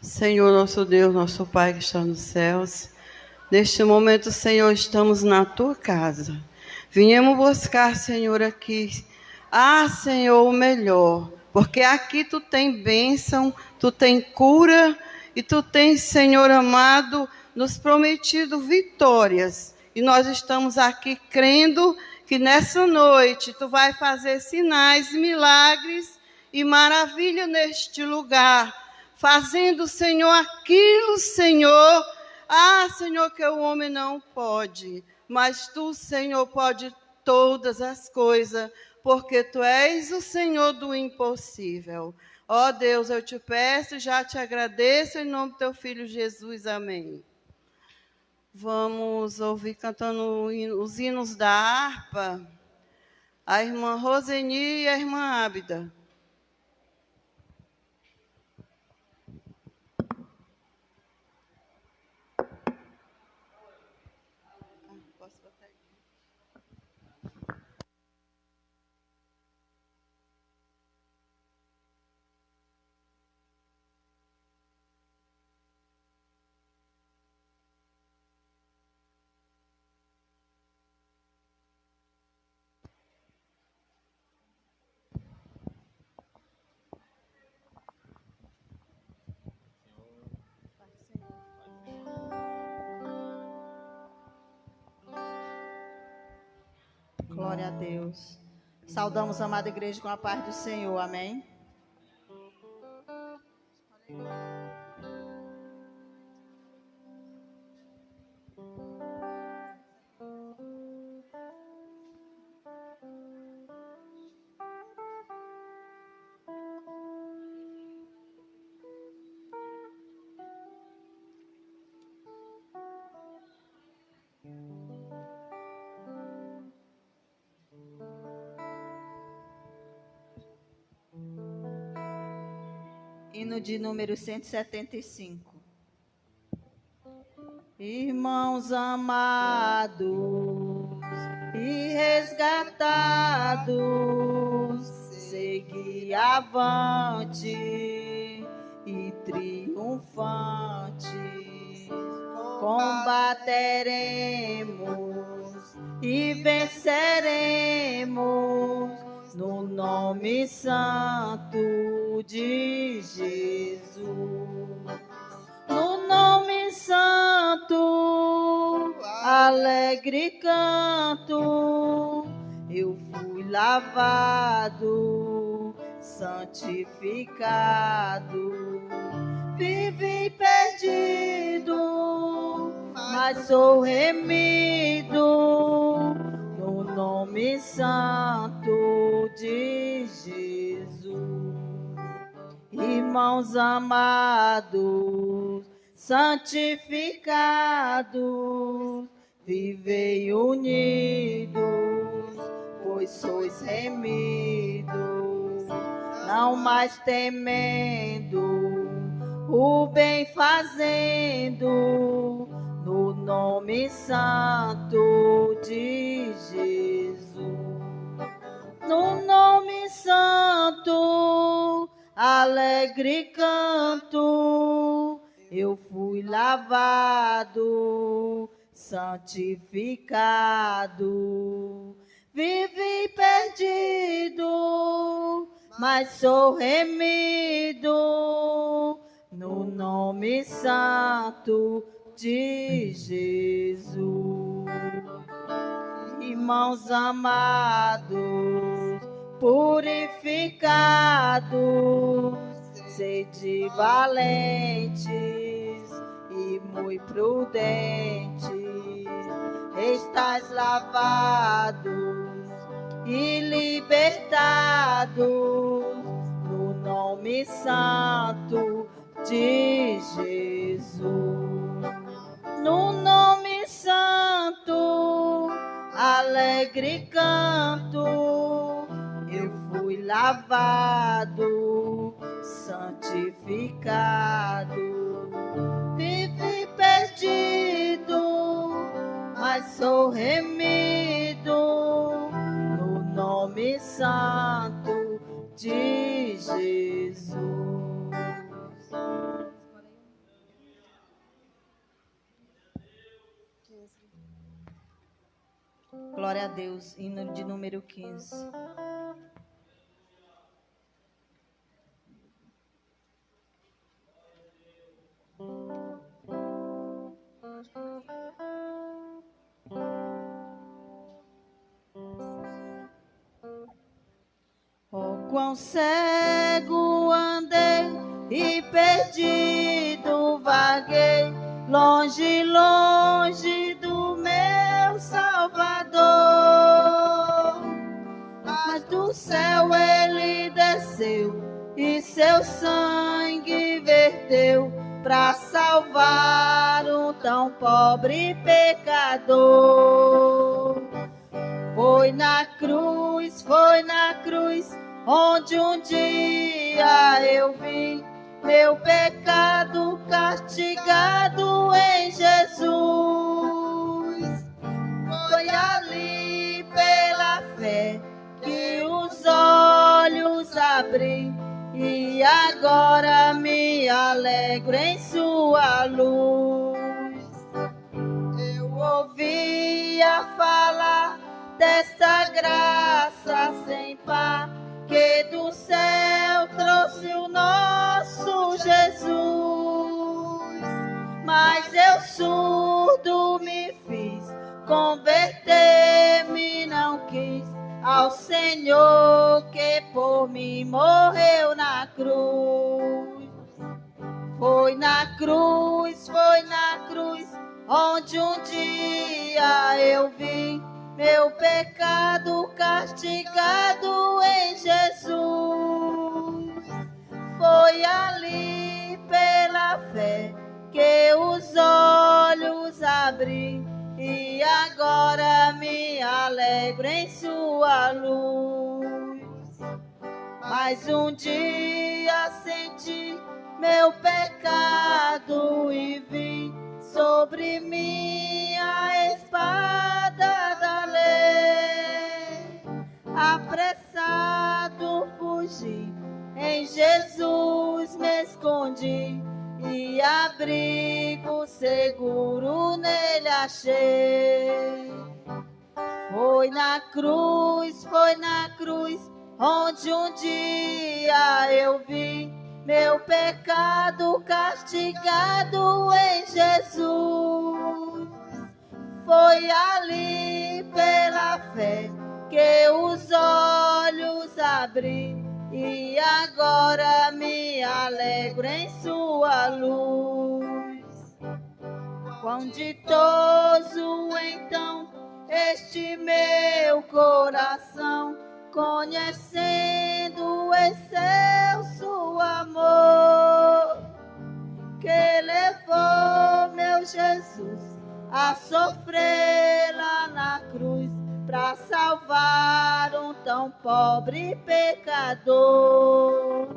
Senhor, nosso Deus, nosso Pai que está nos céus, neste momento, Senhor, estamos na tua casa. Viemos buscar, Senhor, aqui, Senhor, o melhor, porque aqui tu tem bênção, tu tem cura e tu tens, Senhor amado, nos prometido vitórias. E nós estamos aqui crendo que nessa noite tu vai fazer sinais, milagres e maravilha neste lugar, fazendo, Senhor, aquilo, Senhor, Senhor, que o homem não pode, mas tu, Senhor, pode todas as coisas, porque tu és o Senhor do impossível. Ó Deus, eu te peço e já te agradeço em nome do teu Filho Jesus. Amém. Vamos ouvir cantando os hinos da harpa, a irmã Roseni e a irmã Ábida. Glória a Deus. Saudamos a amada igreja com a paz do Senhor. Amém. Hino de número 175. Irmãos amados e resgatados, segui avante e triunfantes, combateremos e venceremos no nome santo de Jesus. No nome santo, alegre canto, eu fui lavado, santificado, vivi perdido, mas sou remido, no nome santo de Jesus. Irmãos amados, santificados, vivei unidos, pois sois remidos, não mais temendo, o bem fazendo, no nome santo de Jesus. No nome santo, alegre canto, eu fui lavado, santificado, vivi perdido, mas sou remido, no nome santo de Jesus. Irmãos amados, purificados, sede valentes e muito prudentes, estais lavados e libertados no nome santo de Jesus. No nome santo, alegre canto, eu fui lavado, santificado, vivi perdido, mas sou remido, no nome santo de Jesus. Glória a Deus, hino de número 15. Oh, quão cego andei e perdido vaguei, longe, longe do meu Salvador. Mas do céu ele desceu e seu sangue verteu para salvar um tão pobre pecador. Foi na cruz, onde um dia eu vi meu pecado castigado em Jesus. Foi ali pela fé que os olhos abri e agora me alegro em sua luz. Eu ouvia falar desta graça sem par que do céu trouxe o nosso Jesus, mas eu surdo me fiz, converter-me não quis ao Senhor que por mim morreu na cruz. Foi na cruz, onde um dia eu vi meu pecado castigado em Jesus. Foi ali pela fé que os olhos abri e agora me alegro em sua luz. Mas um dia senti meu pecado e vi sobre mim a espada da lei. Apressado fugi, em Jesus me escondi e abrigo seguro nele achei. Foi na cruz, onde um dia eu vi meu pecado castigado em Jesus. Foi ali pela fé que os olhos abri e agora me alegro em sua luz. Quão ditoso então este meu coração, conhecendo o excelso amor que levou meu Jesus a sofrer lá na cruz para salvar um tão pobre pecador.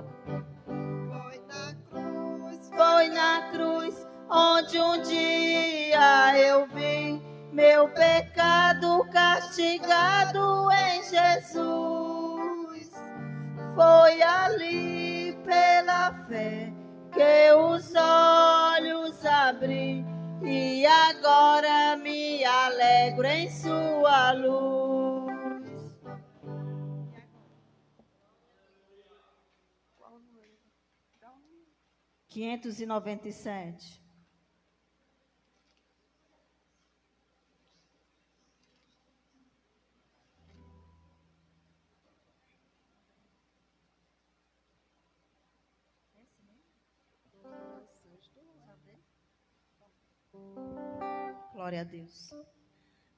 Foi na cruz, onde um dia eu vi meu pecado castigado em Jesus. Foi ali pela fé que os olhos abri e agora me alegro em sua luz. 597. Glória a Deus.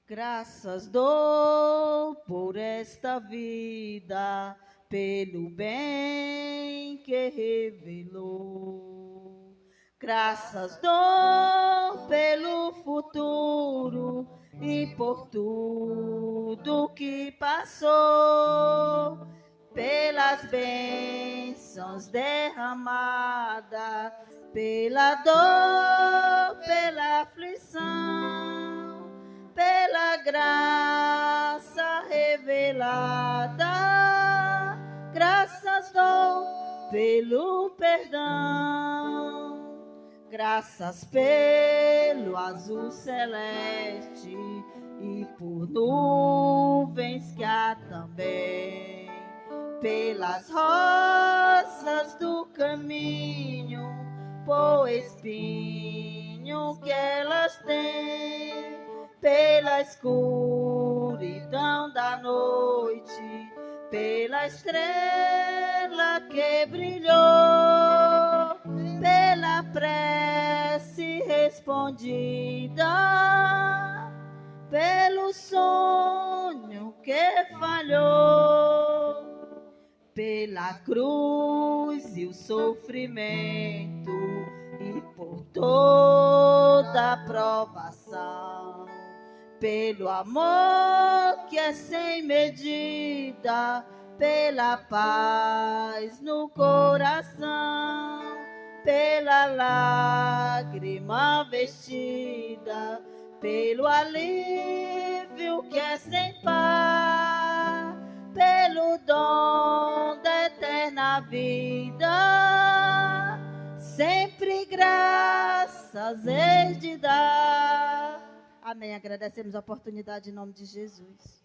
Graças dou por esta vida, pelo bem que revelou. Graças dou pelo futuro e por tudo que passou, pelas bênçãos derramadas, pela dor, pela aflição, pela graça revelada. Graças dou pelo perdão, Graças pelo azul celeste e por nuvens que há também, pelas rosas do caminho, por espinho que elas têm, pela escuridão da noite, pela estrela que brilhou, pela prece respondida, pelo sonho que falhou, pela cruz e o sofrimento e por toda a provação, pelo amor que é sem medida, pela paz no coração, pela lágrima vestida, pelo alívio que é sem par, pelo dom da eterna vida, sempre graças hei de dar. Amém. Agradecemos a oportunidade em nome de Jesus.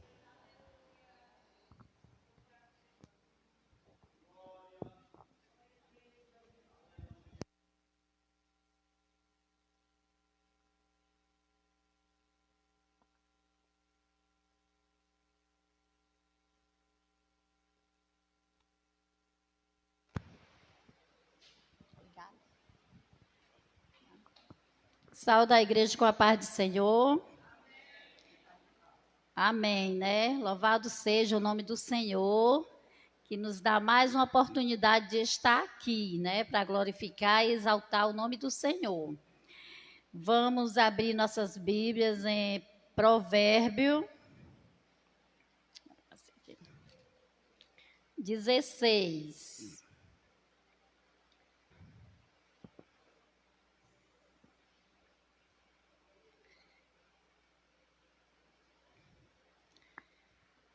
Saúde a igreja com a paz do Senhor. Amém, né? Louvado seja o nome do Senhor, que nos dá mais uma oportunidade de estar aqui, né? Para glorificar e exaltar o nome do Senhor. Vamos abrir nossas Bíblias em Provérbio 16.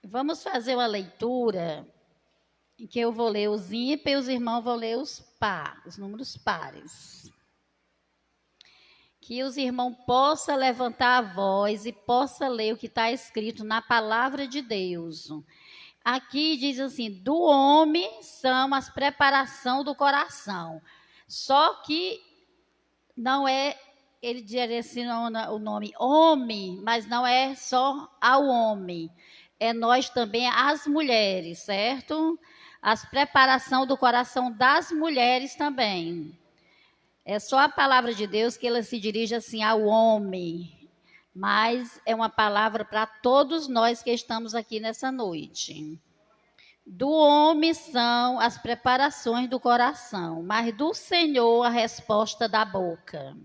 Vamos fazer uma leitura em que eu vou ler os ímpares e os irmãos vão ler os números pares. Que os irmãos possam levantar a voz e possam ler o que está escrito na palavra de Deus. Aqui diz assim: do homem são as preparações do coração. Só que não é, ele direciona o nome homem, mas não é só ao homem. É nós também, as mulheres, certo? As preparações do coração das mulheres também. É só a palavra de Deus que ela se dirige assim ao homem, mas é uma palavra para todos nós que estamos aqui nessa noite. Do homem são as preparações do coração, mas do Senhor a resposta da boca.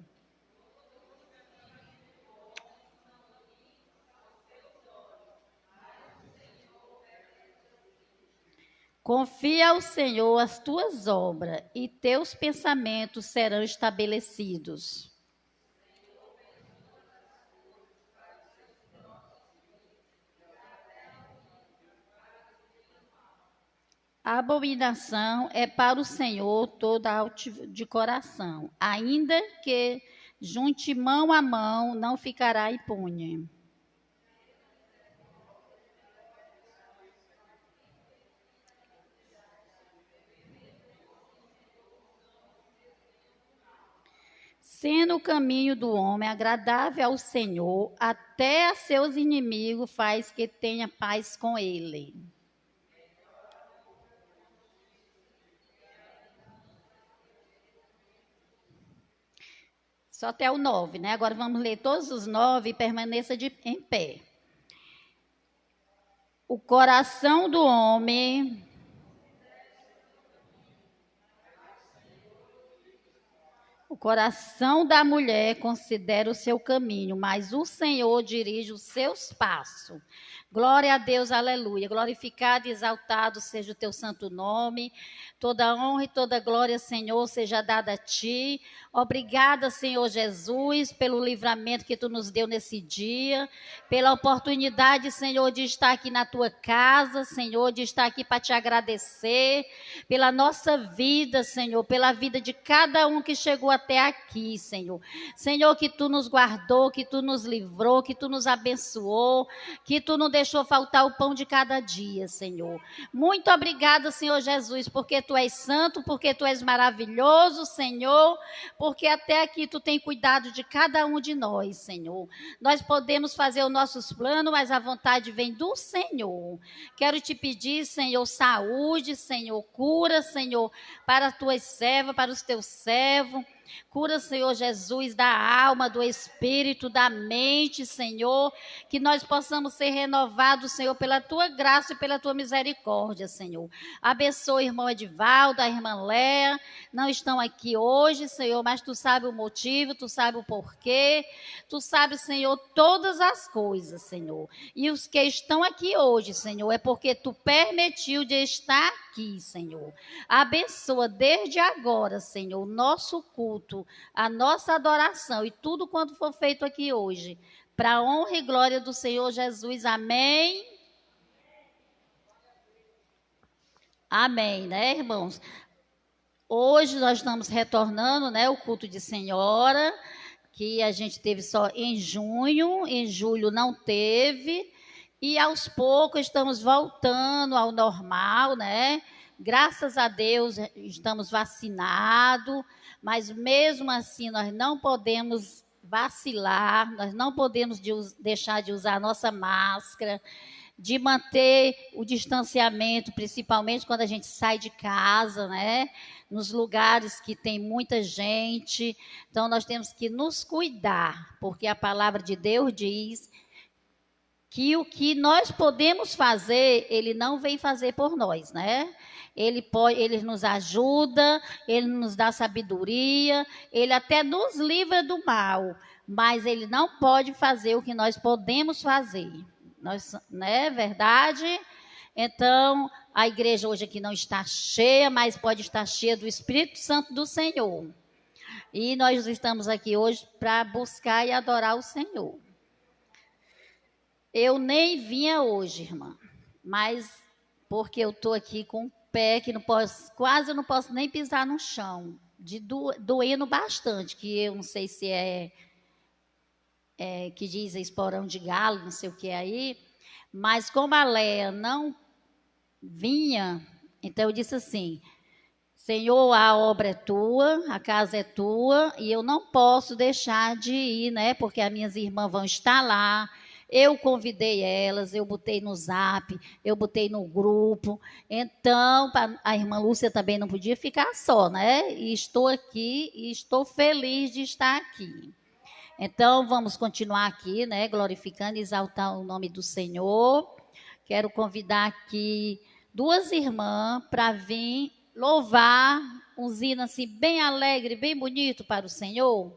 Confia ao Senhor as tuas obras e teus pensamentos serão estabelecidos. A abominação é para o Senhor toda altiva de coração, ainda que junte mão a mão, não ficará impune. Sendo o caminho do homem agradável ao Senhor, até a seus inimigos faz que tenha paz com ele. Só até o 9, né? Agora vamos ler todos os 9 e permaneça em pé. O coração do homem... O coração da mulher considera o seu caminho, mas o Senhor dirige os seus passos. Glória a Deus, aleluia. Glorificado e exaltado seja o teu santo nome. Toda honra e toda glória, Senhor, seja dada a ti. Obrigada, Senhor Jesus, pelo livramento que tu nos deu nesse dia, pela oportunidade, Senhor, de estar aqui na tua casa, Senhor, de estar aqui para te agradecer, pela nossa vida, Senhor, pela vida de cada um que chegou até aqui, Senhor. Senhor, que Tu nos guardou, que Tu nos livrou, que Tu nos abençoou, que Tu não deixou faltar o pão de cada dia, Senhor. Muito obrigada, Senhor Jesus, porque Tu és santo, porque Tu és maravilhoso, Senhor, porque até aqui Tu tem cuidado de cada um de nós, Senhor. Nós podemos fazer os nossos planos, mas a vontade vem do Senhor. Quero Te pedir, Senhor, saúde, Senhor, cura, Senhor, para as Tuas servas, para os Teus servos. Cura, Senhor Jesus, da alma, do espírito, da mente, Senhor, que nós possamos ser renovados, Senhor, pela Tua graça e pela Tua misericórdia, Senhor. Abençoe o irmão Edivaldo, a irmã Léa, não estão aqui hoje, Senhor, mas Tu sabe o motivo, Tu sabe o porquê, Tu sabe, Senhor, todas as coisas, Senhor. E os que estão aqui hoje, Senhor, é porque Tu permitiu de estar aqui, Senhor. Abençoa desde agora, Senhor, o nosso culto, a nossa adoração e tudo quanto for feito aqui hoje, para a honra e glória do Senhor Jesus. Amém. Amém, né, irmãos? Hoje nós estamos retornando, né, o culto de senhora, que a gente teve só em junho, em julho não teve, e aos poucos estamos voltando ao normal, né? Graças a Deus estamos vacinados, mas mesmo assim nós não podemos vacilar, nós não podemos deixar de usar a nossa máscara, de manter o distanciamento, principalmente quando a gente sai de casa, né? Nos lugares que tem muita gente. Então nós temos que nos cuidar, porque a palavra de Deus diz que o que nós podemos fazer, Ele não vem fazer por nós, né? Ele nos ajuda, Ele nos dá sabedoria, Ele até nos livra do mal, mas Ele não pode fazer o que nós podemos fazer. Nós, né, verdade? Então, a igreja hoje aqui não está cheia, mas pode estar cheia do Espírito Santo do Senhor. E nós estamos aqui hoje para buscar e adorar o Senhor. Eu nem vinha hoje, irmã, mas porque eu estou aqui com um pé que não posso, quase eu não posso nem pisar no chão, de doendo bastante, que eu não sei se que diz esporão de galo, não sei o que é aí, mas como a Léa não vinha, então eu disse assim: Senhor, a obra é tua, a casa é tua, e eu não posso deixar de ir, né? Porque as minhas irmãs vão estar lá. Eu convidei elas, eu botei no Zap, eu botei no grupo. Então, a irmã Lúcia também não podia ficar só, né? E estou aqui e estou feliz de estar aqui. Então, vamos continuar aqui, né? Glorificando e exaltar o nome do Senhor. Quero convidar aqui duas irmãs para vir louvar um hino assim bem alegre, bem bonito para o Senhor.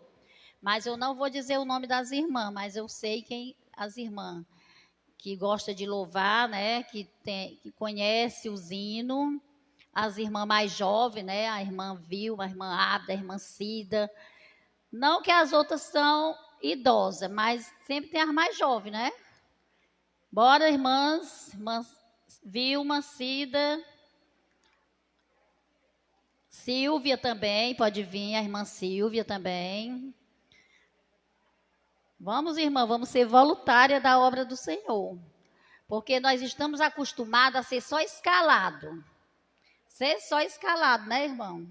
Mas eu não vou dizer o nome das irmãs, mas eu sei quem as irmãs que gosta de louvar, né, que conhece os hinos, as irmãs mais jovens, né, a irmã Vilma, a irmã Abda, a irmã Cida. Não que as outras são idosas, mas sempre tem as mais jovens, né? Bora, irmãs Vilma, Cida, Silvia também, pode vir, a irmã Silvia também. Vamos, irmã, vamos ser voluntária da obra do Senhor. Porque nós estamos acostumados a ser só escalado. Ser só escalado, né, irmão?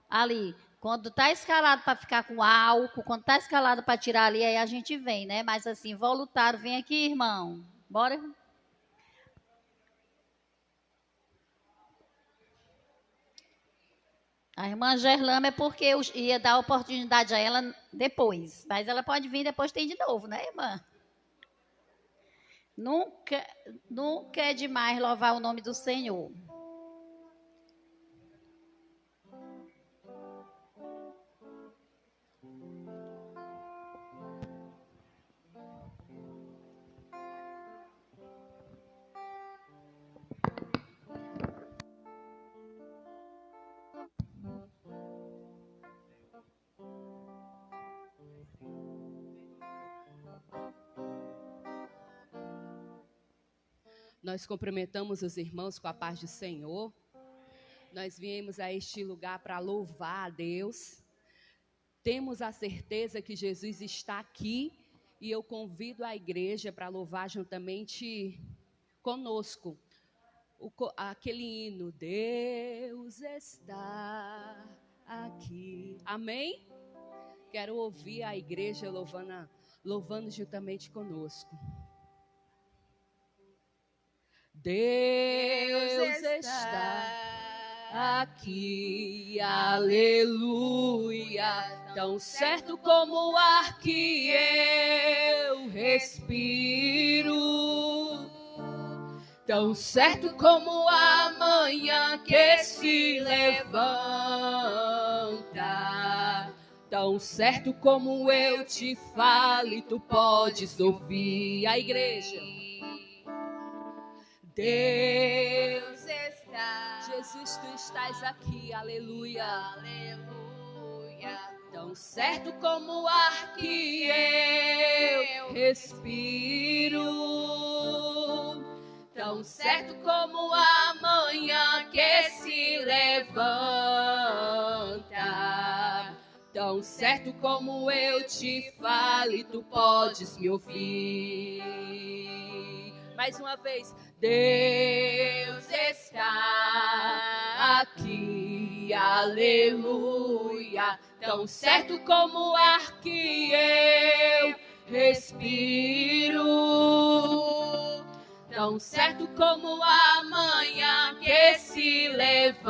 Ali, quando está escalado para ficar com álcool, quando está escalado para tirar ali, aí a gente vem, né? Mas assim, voluntário, vem aqui, irmão. Bora, irmão. A irmã Gerlama é porque eu ia dar oportunidade a ela depois. Mas ela pode vir depois, tem de novo, né, irmã? Nunca é demais louvar o nome do Senhor. Nós cumprimentamos os irmãos com a paz do Senhor. Nós viemos a este lugar para louvar a Deus. temos a certeza que Jesus está aqui e eu convido a igreja para louvar juntamente conosco. Aquele hino, Deus está aqui. Amém? Quero ouvir a igreja louvando juntamente conosco. Deus está aqui, aleluia, tão certo como o ar que eu respiro, tão certo como a manhã que se levanta, tão certo como eu te falo e tu podes ouvir. A igreja. Deus está. Jesus, tu estás aqui, aleluia, aleluia. Tão certo como o ar que eu respiro, tão certo como a manhã que se levanta, tão certo como eu te falo e tu podes me ouvir. Mais uma vez. Deus está aqui, aleluia, tão certo como o ar que eu respiro, tão certo como a manhã que se levanta,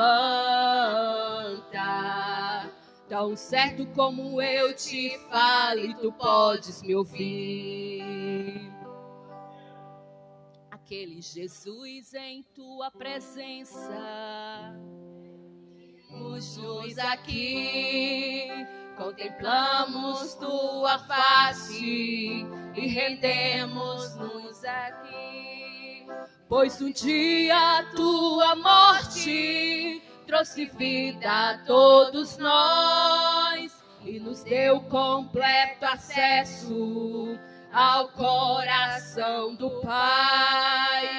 tão certo como eu te falo e tu podes me ouvir. Aquele Jesus em tua presença, nos aqui, contemplamos tua face e rendemos-nos aqui, pois um dia a tua morte trouxe vida a todos nós e nos deu completo acesso ao coração do Pai.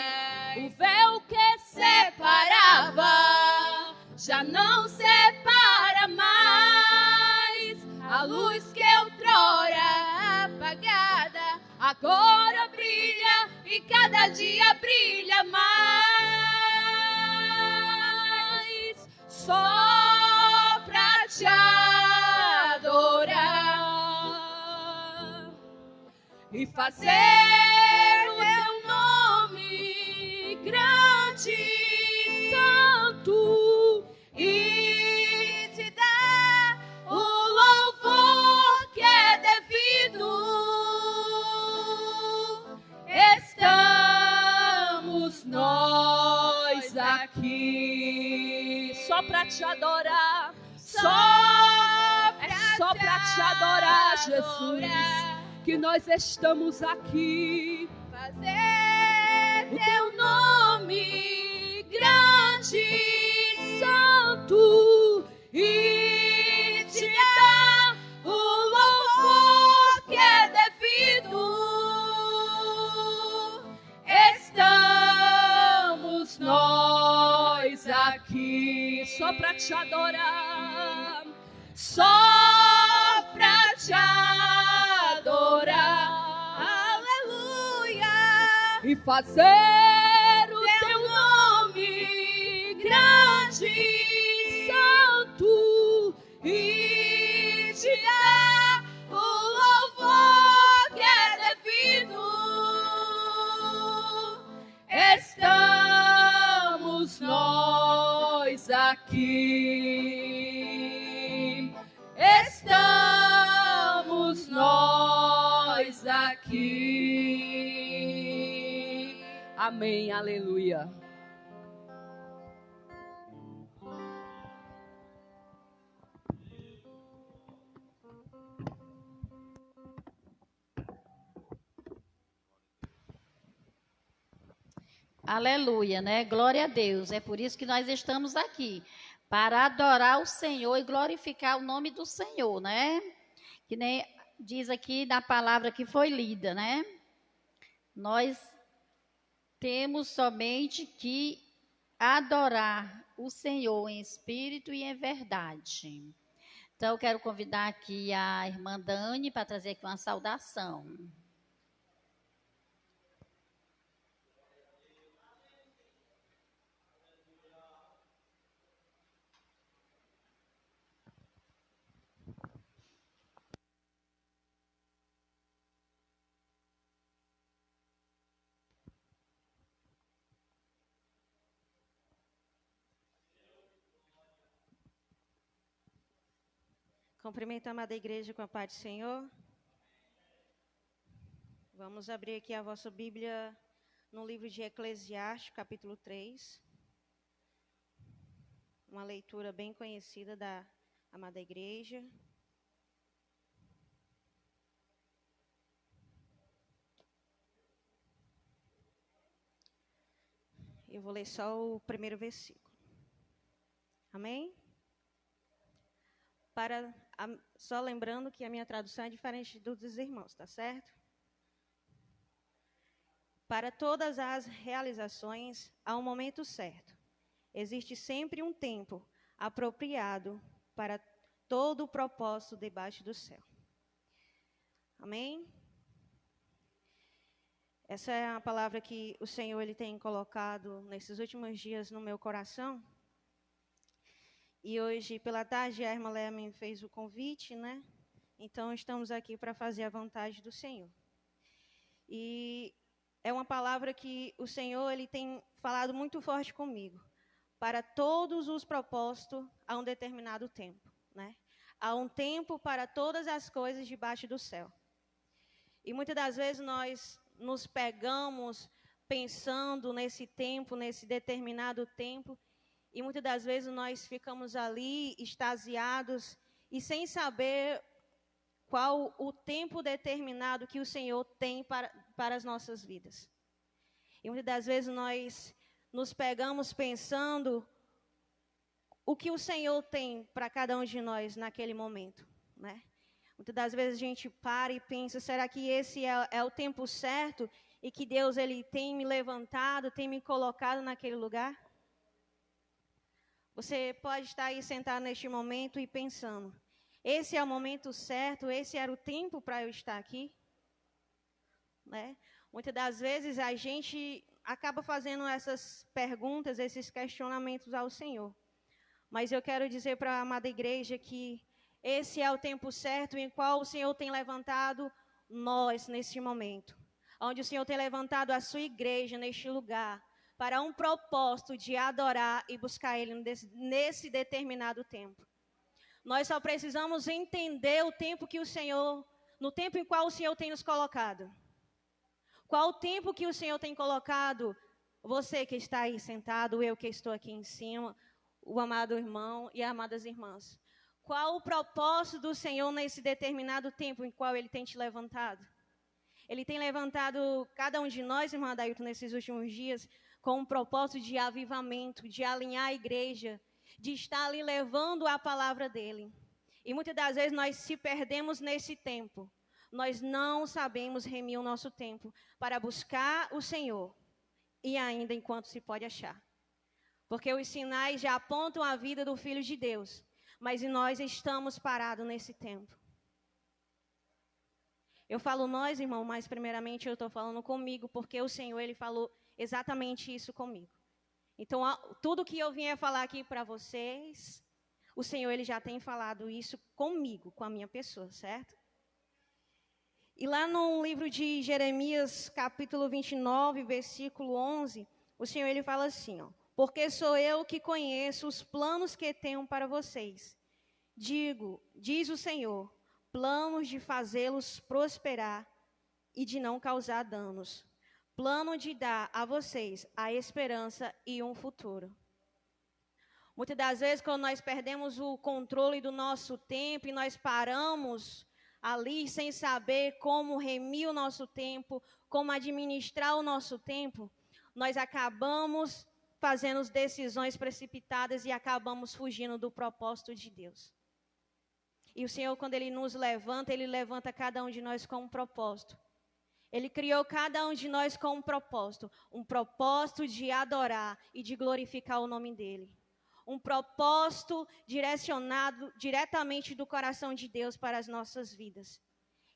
O véu que separava já não separa mais. A luz que outrora apagada agora brilha e cada dia brilha mais. Só pra te adorar e fazer o teu nome grande e santo e te dar o louvor que é devido. Estamos nós aqui só pra te adorar, só pra te adorar, Jesus. Que nós estamos aqui, fazer o teu nome grande e santo e te dar o louvor que é devido. Estamos nós aqui só pra te adorar, só pra te adorar, aleluia, e fazer o teu nome grande e santo e te dar o louvor que é devido. Estamos nós aqui, estamos nós aqui. Amém, aleluia. Aleluia, né? Glória a Deus. É por isso que nós estamos aqui, para adorar o Senhor e glorificar o nome do Senhor, né? Que nem diz aqui na palavra que foi lida, né? Nós temos somente que adorar o Senhor em espírito e em verdade. Então, eu quero convidar aqui a irmã Dani para trazer aqui uma saudação. Cumprimento a amada igreja com a paz do Senhor. Vamos abrir aqui a vossa Bíblia no livro de Eclesiastes, capítulo 3. Uma leitura bem conhecida da amada igreja. Eu vou ler só o primeiro versículo. Amém? Só lembrando que a minha tradução é diferente dos irmãos, tá certo? Para todas as realizações, há um momento certo. Existe sempre um tempo apropriado para todo o propósito debaixo do céu. Amém? Essa é a palavra que o Senhor ele tem colocado nesses últimos dias no meu coração. E hoje, pela tarde, a irmã Léa me fez o convite, né? Então, estamos aqui para fazer a vontade do Senhor. E é uma palavra que o Senhor ele tem falado muito forte comigo. Para todos os propósitos, há um determinado tempo, né? Há um tempo para todas as coisas debaixo do céu. E muitas das vezes nós nos pegamos pensando nesse tempo, nesse determinado tempo, e muitas das vezes nós ficamos ali extasiados e sem saber qual o tempo determinado que o Senhor tem para as nossas vidas. E muitas das vezes nós nos pegamos pensando o que o Senhor tem para cada um de nós naquele momento, né? Muitas das vezes a gente para e pensa, será que esse é o tempo certo e que Deus ele tem me levantado, tem me colocado naquele lugar? Você pode estar aí sentado neste momento e pensando, esse é o momento certo, esse era o tempo para eu estar aqui? Né? Muitas das vezes a gente acaba fazendo essas perguntas, esses questionamentos ao Senhor. Mas eu quero dizer para a amada igreja que esse é o tempo certo em qual o Senhor tem levantado nós neste momento. Onde o Senhor tem levantado a sua igreja neste lugar para um propósito de adorar e buscar Ele nesse determinado tempo. Nós só precisamos entender o tempo que o Senhor, no tempo em qual o Senhor tem nos colocado. Qual o tempo que o Senhor tem colocado, você que está aí sentado, eu que estou aqui em cima, o amado irmão e as amadas irmãs. Qual o propósito do Senhor nesse determinado tempo em qual Ele tem te levantado? Ele tem levantado cada um de nós, irmã Adailton, nesses últimos dias, com um propósito de avivamento, de alinhar a igreja, de estar ali levando a palavra dEle. E muitas das vezes nós se perdemos nesse tempo. Nós não sabemos remir o nosso tempo para buscar o Senhor, e ainda enquanto se pode achar. Porque os sinais já apontam a vida do Filho de Deus, mas nós estamos parados nesse tempo. Eu falo nós, irmão, mas primeiramente eu estou falando comigo, porque o Senhor, Ele falou exatamente isso comigo. Então, tudo que eu vim falar aqui para vocês, o Senhor, Ele já tem falado isso comigo, com a minha pessoa, certo? E lá no livro de Jeremias, capítulo 29, versículo 11, o Senhor, Ele fala assim, ó. Porque sou eu que conheço os planos que tenho para vocês. Diz o Senhor, planos de fazê-los prosperar e de não causar danos. Plano de dar a vocês a esperança e um futuro. Muitas das vezes, quando nós perdemos o controle do nosso tempo e nós paramos ali sem saber como remir o nosso tempo, como administrar o nosso tempo, nós acabamos fazendo decisões precipitadas e acabamos fugindo do propósito de Deus. E o Senhor, quando Ele nos levanta, Ele levanta cada um de nós com um propósito. Ele criou cada um de nós com um propósito de adorar e de glorificar o nome dEle. um propósito direcionado diretamente do coração de Deus para as nossas vidas.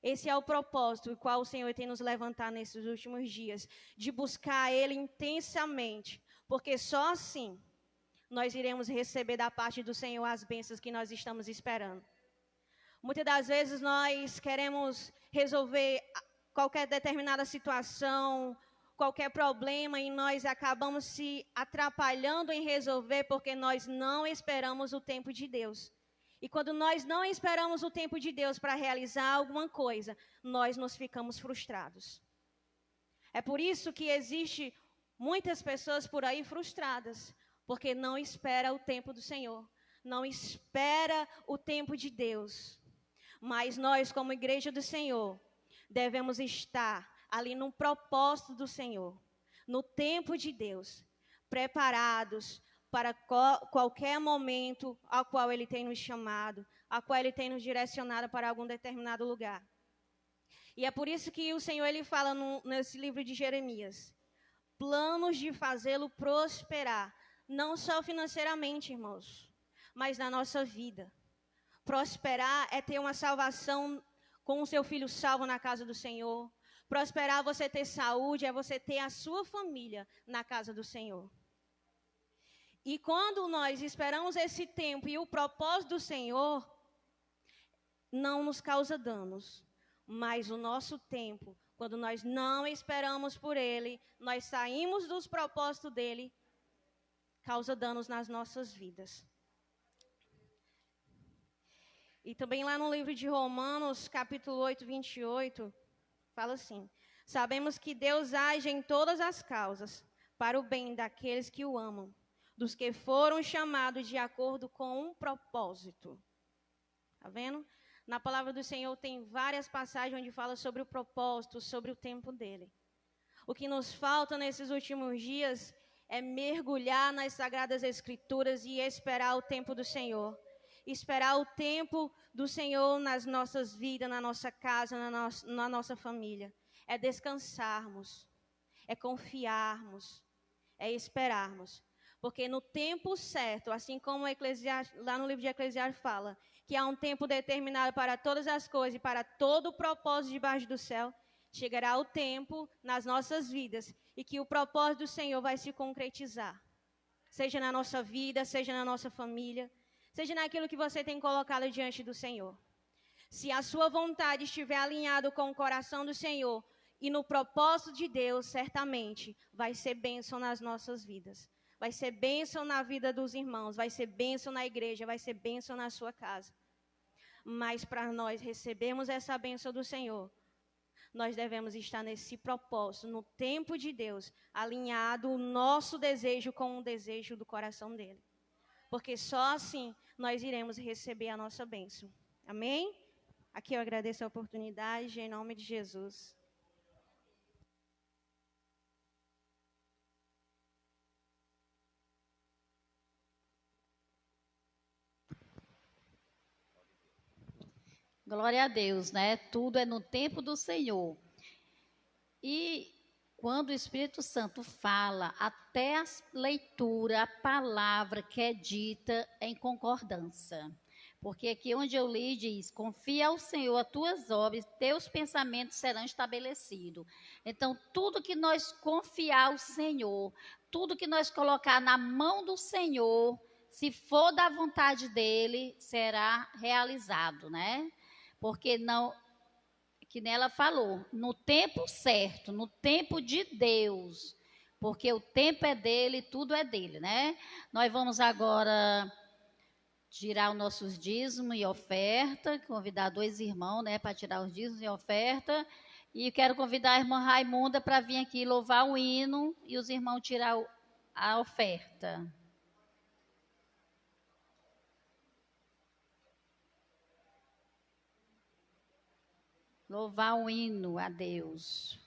Esse é o propósito, o qual o Senhor tem nos levantado nesses últimos dias, de buscar Ele intensamente, porque só assim nós iremos receber da parte do Senhor as bênçãos que nós estamos esperando. Muitas das vezes nós queremos resolver qualquer determinada situação, qualquer problema, e nós acabamos se atrapalhando em resolver porque nós não esperamos o tempo de Deus. E quando nós não esperamos o tempo de Deus para realizar alguma coisa, nós nos ficamos frustrados. É por isso que existe muitas pessoas por aí frustradas, porque não espera o tempo do Senhor, não espera o tempo de Deus. Mas nós, como igreja do Senhor, devemos estar ali no propósito do Senhor, no tempo de Deus, preparados para qualquer momento ao qual Ele tem nos chamado, ao qual Ele tem nos direcionado para algum determinado lugar. E é por isso que o Senhor Ele fala nesse livro de Jeremias, planos de fazê-lo prosperar, não só financeiramente, irmãos, mas na nossa vida. Prosperar é ter uma salvação com o seu filho salvo na casa do Senhor. Prosperar é você ter saúde, é você ter a sua família na casa do Senhor. E quando nós esperamos esse tempo e o propósito do Senhor, não nos causa danos. Mas o nosso tempo, quando nós não esperamos por Ele, nós saímos dos propósitos dEle, causa danos nas nossas vidas. E também lá no livro de Romanos, capítulo 8, 28, fala assim: sabemos que Deus age em todas as causas, para o bem daqueles que o amam, dos que foram chamados de acordo com um propósito. Está vendo? Na palavra do Senhor tem várias passagens onde fala sobre o propósito, sobre o tempo dele. O que nos falta nesses últimos dias é mergulhar nas Sagradas Escrituras e esperar o tempo do Senhor. Esperar o tempo do Senhor nas nossas vidas, na nossa casa, na nossa família. É descansarmos, é confiarmos, é esperarmos. Porque no tempo certo, assim como lá no livro de Eclesiastes fala, que há um tempo determinado para todas as coisas e para todo o propósito debaixo do céu, chegará o tempo nas nossas vidas e que o propósito do Senhor vai se concretizar. Seja na nossa vida, seja na nossa família, seja naquilo que você tem colocado diante do Senhor. Se a sua vontade estiver alinhada com o coração do Senhor e no propósito de Deus, certamente vai ser bênção nas nossas vidas. Vai ser bênção na vida dos irmãos, vai ser bênção na igreja, vai ser bênção na sua casa. Mas para nós recebermos essa bênção do Senhor, nós devemos estar nesse propósito, no tempo de Deus, alinhado o nosso desejo com o desejo do coração dele. Porque só assim nós iremos receber a nossa bênção. Amém? Aqui eu agradeço a oportunidade, em nome de Jesus. Glória a Deus, né? Tudo é no tempo do Senhor. E quando o Espírito Santo fala, até a leitura, a palavra que é dita em concordância. Porque aqui onde eu li diz, confia ao Senhor as tuas obras, teus pensamentos serão estabelecidos. Então, tudo que nós confiar ao Senhor, tudo que nós colocar na mão do Senhor, se for da vontade dele, será realizado, né? Porque não, que nela falou, no tempo certo, no tempo de Deus, porque o tempo é dele, tudo é dele, né? Nós vamos agora tirar os nossos dízimos e oferta, convidar 2 irmãos, né, para tirar os dízimos e oferta, e quero convidar a irmã Raimunda para vir aqui louvar o hino e os irmãos tirar a oferta. Louvar o hino a Deus.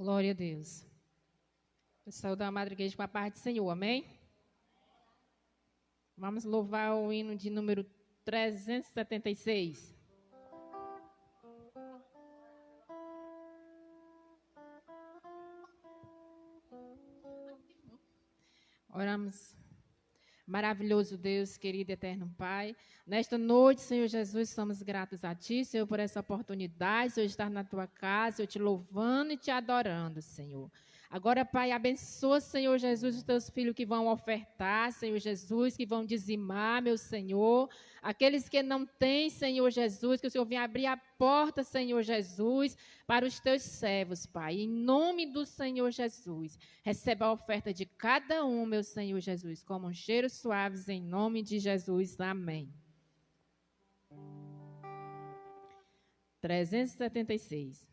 Glória a Deus. Eu saúdo a Madre Igreja com a paz do Senhor, amém? Vamos louvar o hino de número 376. Oramos. Maravilhoso Deus, querido e eterno Pai. Nesta noite, Senhor Jesus, somos gratos a Ti, Senhor, por essa oportunidade, Senhor, de estar na Tua casa, Senhor, te louvando e te adorando, Senhor. Agora, Pai, abençoa, Senhor Jesus, os Teus filhos que vão ofertar, Senhor Jesus, que vão dizimar, meu Senhor. Aqueles que não têm, Senhor Jesus, que o Senhor venha abrir a porta, Senhor Jesus, para os Teus servos, Pai. Em nome do Senhor Jesus, receba a oferta de cada um, meu Senhor Jesus, como um cheiro suave, em nome de Jesus. Amém. 376.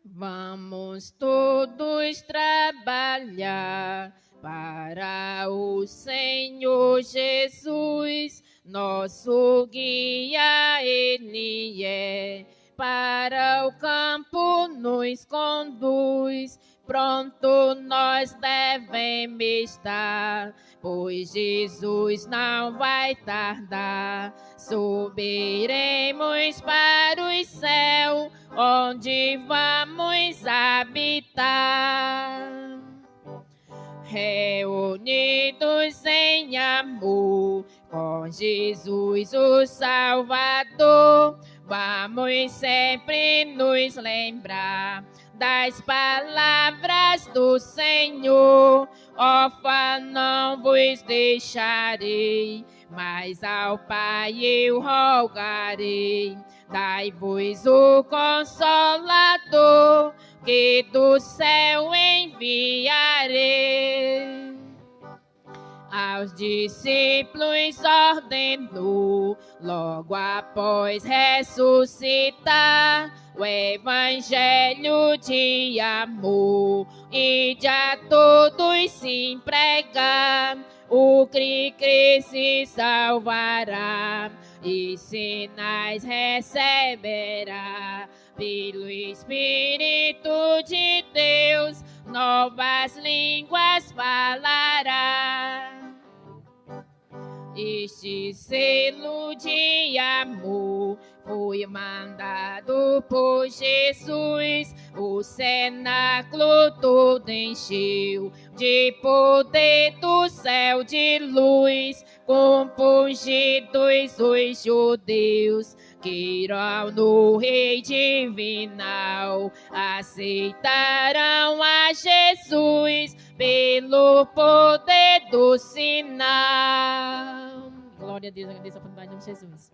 Vamos todos trabalhar para o Senhor Jesus, nosso guia Ele é, para o campo nos conduz, pronto nós devemos estar, pois Jesus não vai tardar. Subiremos para o céu, onde vamos habitar. Reunidos em amor com Jesus o Salvador, vamos sempre nos lembrar das palavras do Senhor. Órfã não vos deixarei, mas ao Pai eu rogarei. Dai-vos o Consolador, que do céu enviarei. Aos discípulos ordenou, logo após ressuscitar, o evangelho de amor, e de a todos se pregar. O que crê se salvará, e sinais receberá. Pelo Espírito de Deus, novas línguas falará. Este selo de amor foi mandado por Jesus, o cenáculo todo encheu de poder do céu de luz. Compungidos os judeus que irão no Rei divinal, aceitarão a Jesus pelo poder do sinal. Glória a Deus, agradeço a oportunidade em nome de Jesus.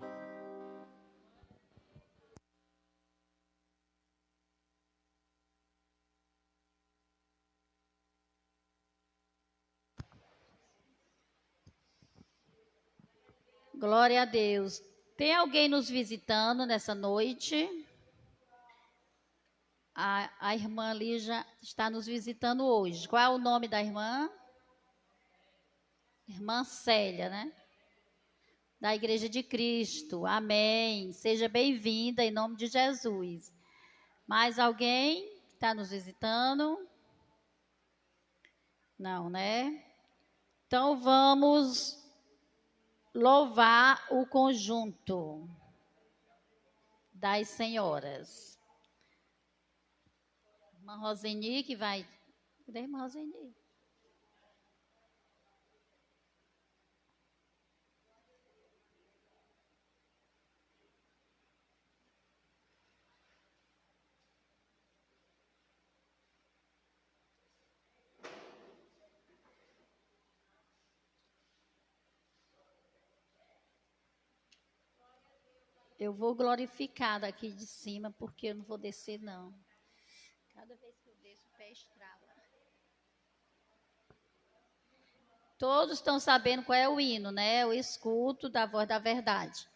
Glória a Deus. Tem alguém nos visitando nessa noite? A irmã Lígia está nos visitando hoje. Qual é o nome da irmã? Irmã Célia, né? Da Igreja de Cristo. Amém. Seja bem-vinda em nome de Jesus. Mais alguém que está nos visitando? Não, né? Então vamos louvar o conjunto das senhoras. Irmã Roseni que vai... Cadê a irmã Roseni? Eu vou glorificar daqui de cima, porque eu não vou descer, não. Cada vez que eu desço, o pé estrala. Todos estão sabendo qual é o hino, né? Eu escuto da voz da verdade.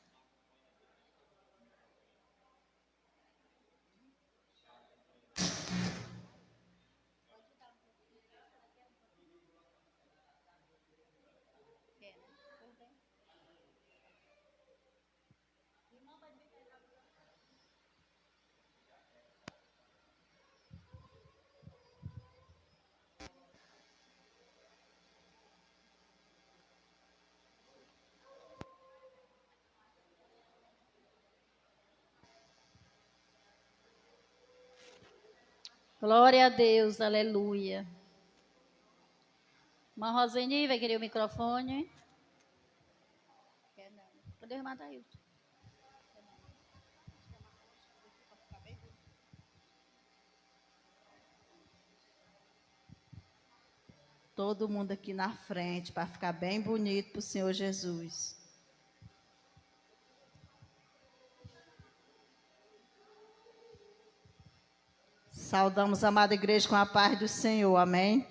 Glória a Deus, aleluia. Irmã Roseni, vai querer o microfone? Quer não. Cadê o irmão Dailton? Todo mundo aqui na frente, para ficar bem bonito para o Senhor Jesus. Saudamos a amada igreja com a paz do Senhor, amém?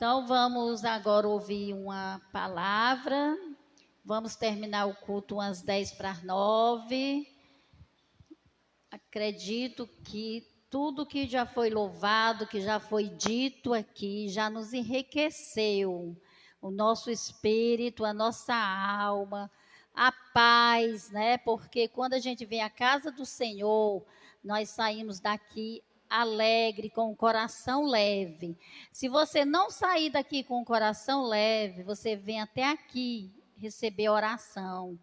Então, vamos agora ouvir uma palavra. Vamos terminar o culto às 8:50. Acredito que tudo que já foi louvado, que já foi dito aqui, já nos enriqueceu o nosso espírito, a nossa alma, a paz, né? Porque quando a gente vem à casa do Senhor, nós saímos daqui alegre, com o coração leve. Se você não sair daqui com o coração leve, você vem até aqui receber oração,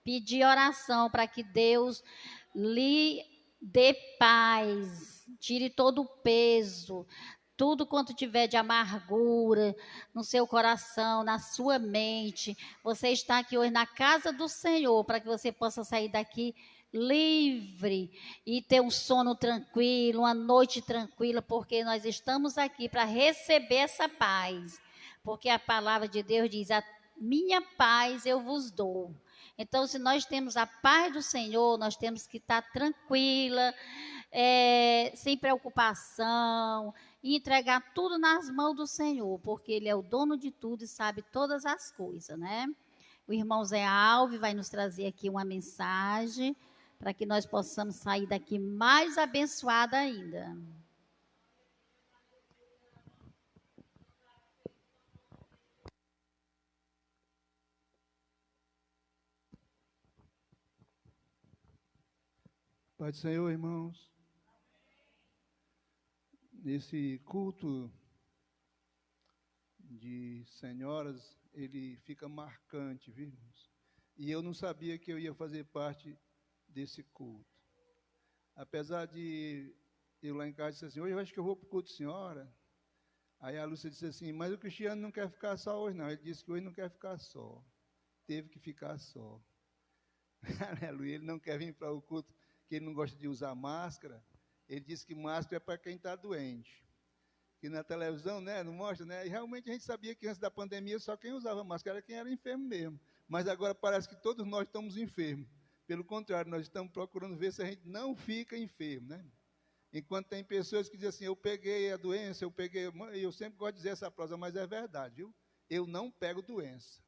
pedir oração para que Deus lhe dê paz, tire todo o peso, tudo quanto tiver de amargura no seu coração, na sua mente. Você está aqui hoje na casa do Senhor para que você possa sair daqui livre e ter um sono tranquilo, uma noite tranquila, porque nós estamos aqui para receber essa paz. Porque a palavra de Deus diz: a minha paz eu vos dou. Então, se nós temos a paz do Senhor, nós temos que estar tranquila, sem preocupação, e entregar tudo nas mãos do Senhor, porque Ele é o dono de tudo e sabe todas as coisas, né? O irmão Zé Alves vai nos trazer aqui uma mensagem para que nós possamos sair daqui mais abençoada ainda. Pai do Senhor, irmãos, nesse culto de senhoras, ele fica marcante, viu, irmãos? E eu não sabia que eu ia fazer parte desse culto. Apesar de eu lá em casa dizer assim, hoje eu acho que eu vou para o culto, senhora. Aí a Lúcia disse assim, mas o Cristiano não quer ficar só hoje, não. Ele disse que hoje não quer ficar só. Teve que ficar só. Aleluia, ele não quer vir para o culto, que ele não gosta de usar máscara. Ele disse que máscara é para quem está doente. Que na televisão, né, não mostra, né? E realmente a gente sabia que antes da pandemia só quem usava máscara era quem era enfermo mesmo. Mas agora parece que todos nós estamos enfermos. Pelo contrário, nós estamos procurando ver se a gente não fica enfermo, né? Enquanto tem pessoas que dizem assim, eu peguei a doença, eu sempre gosto de dizer essa prosa, mas é verdade, viu? Eu não pego doença.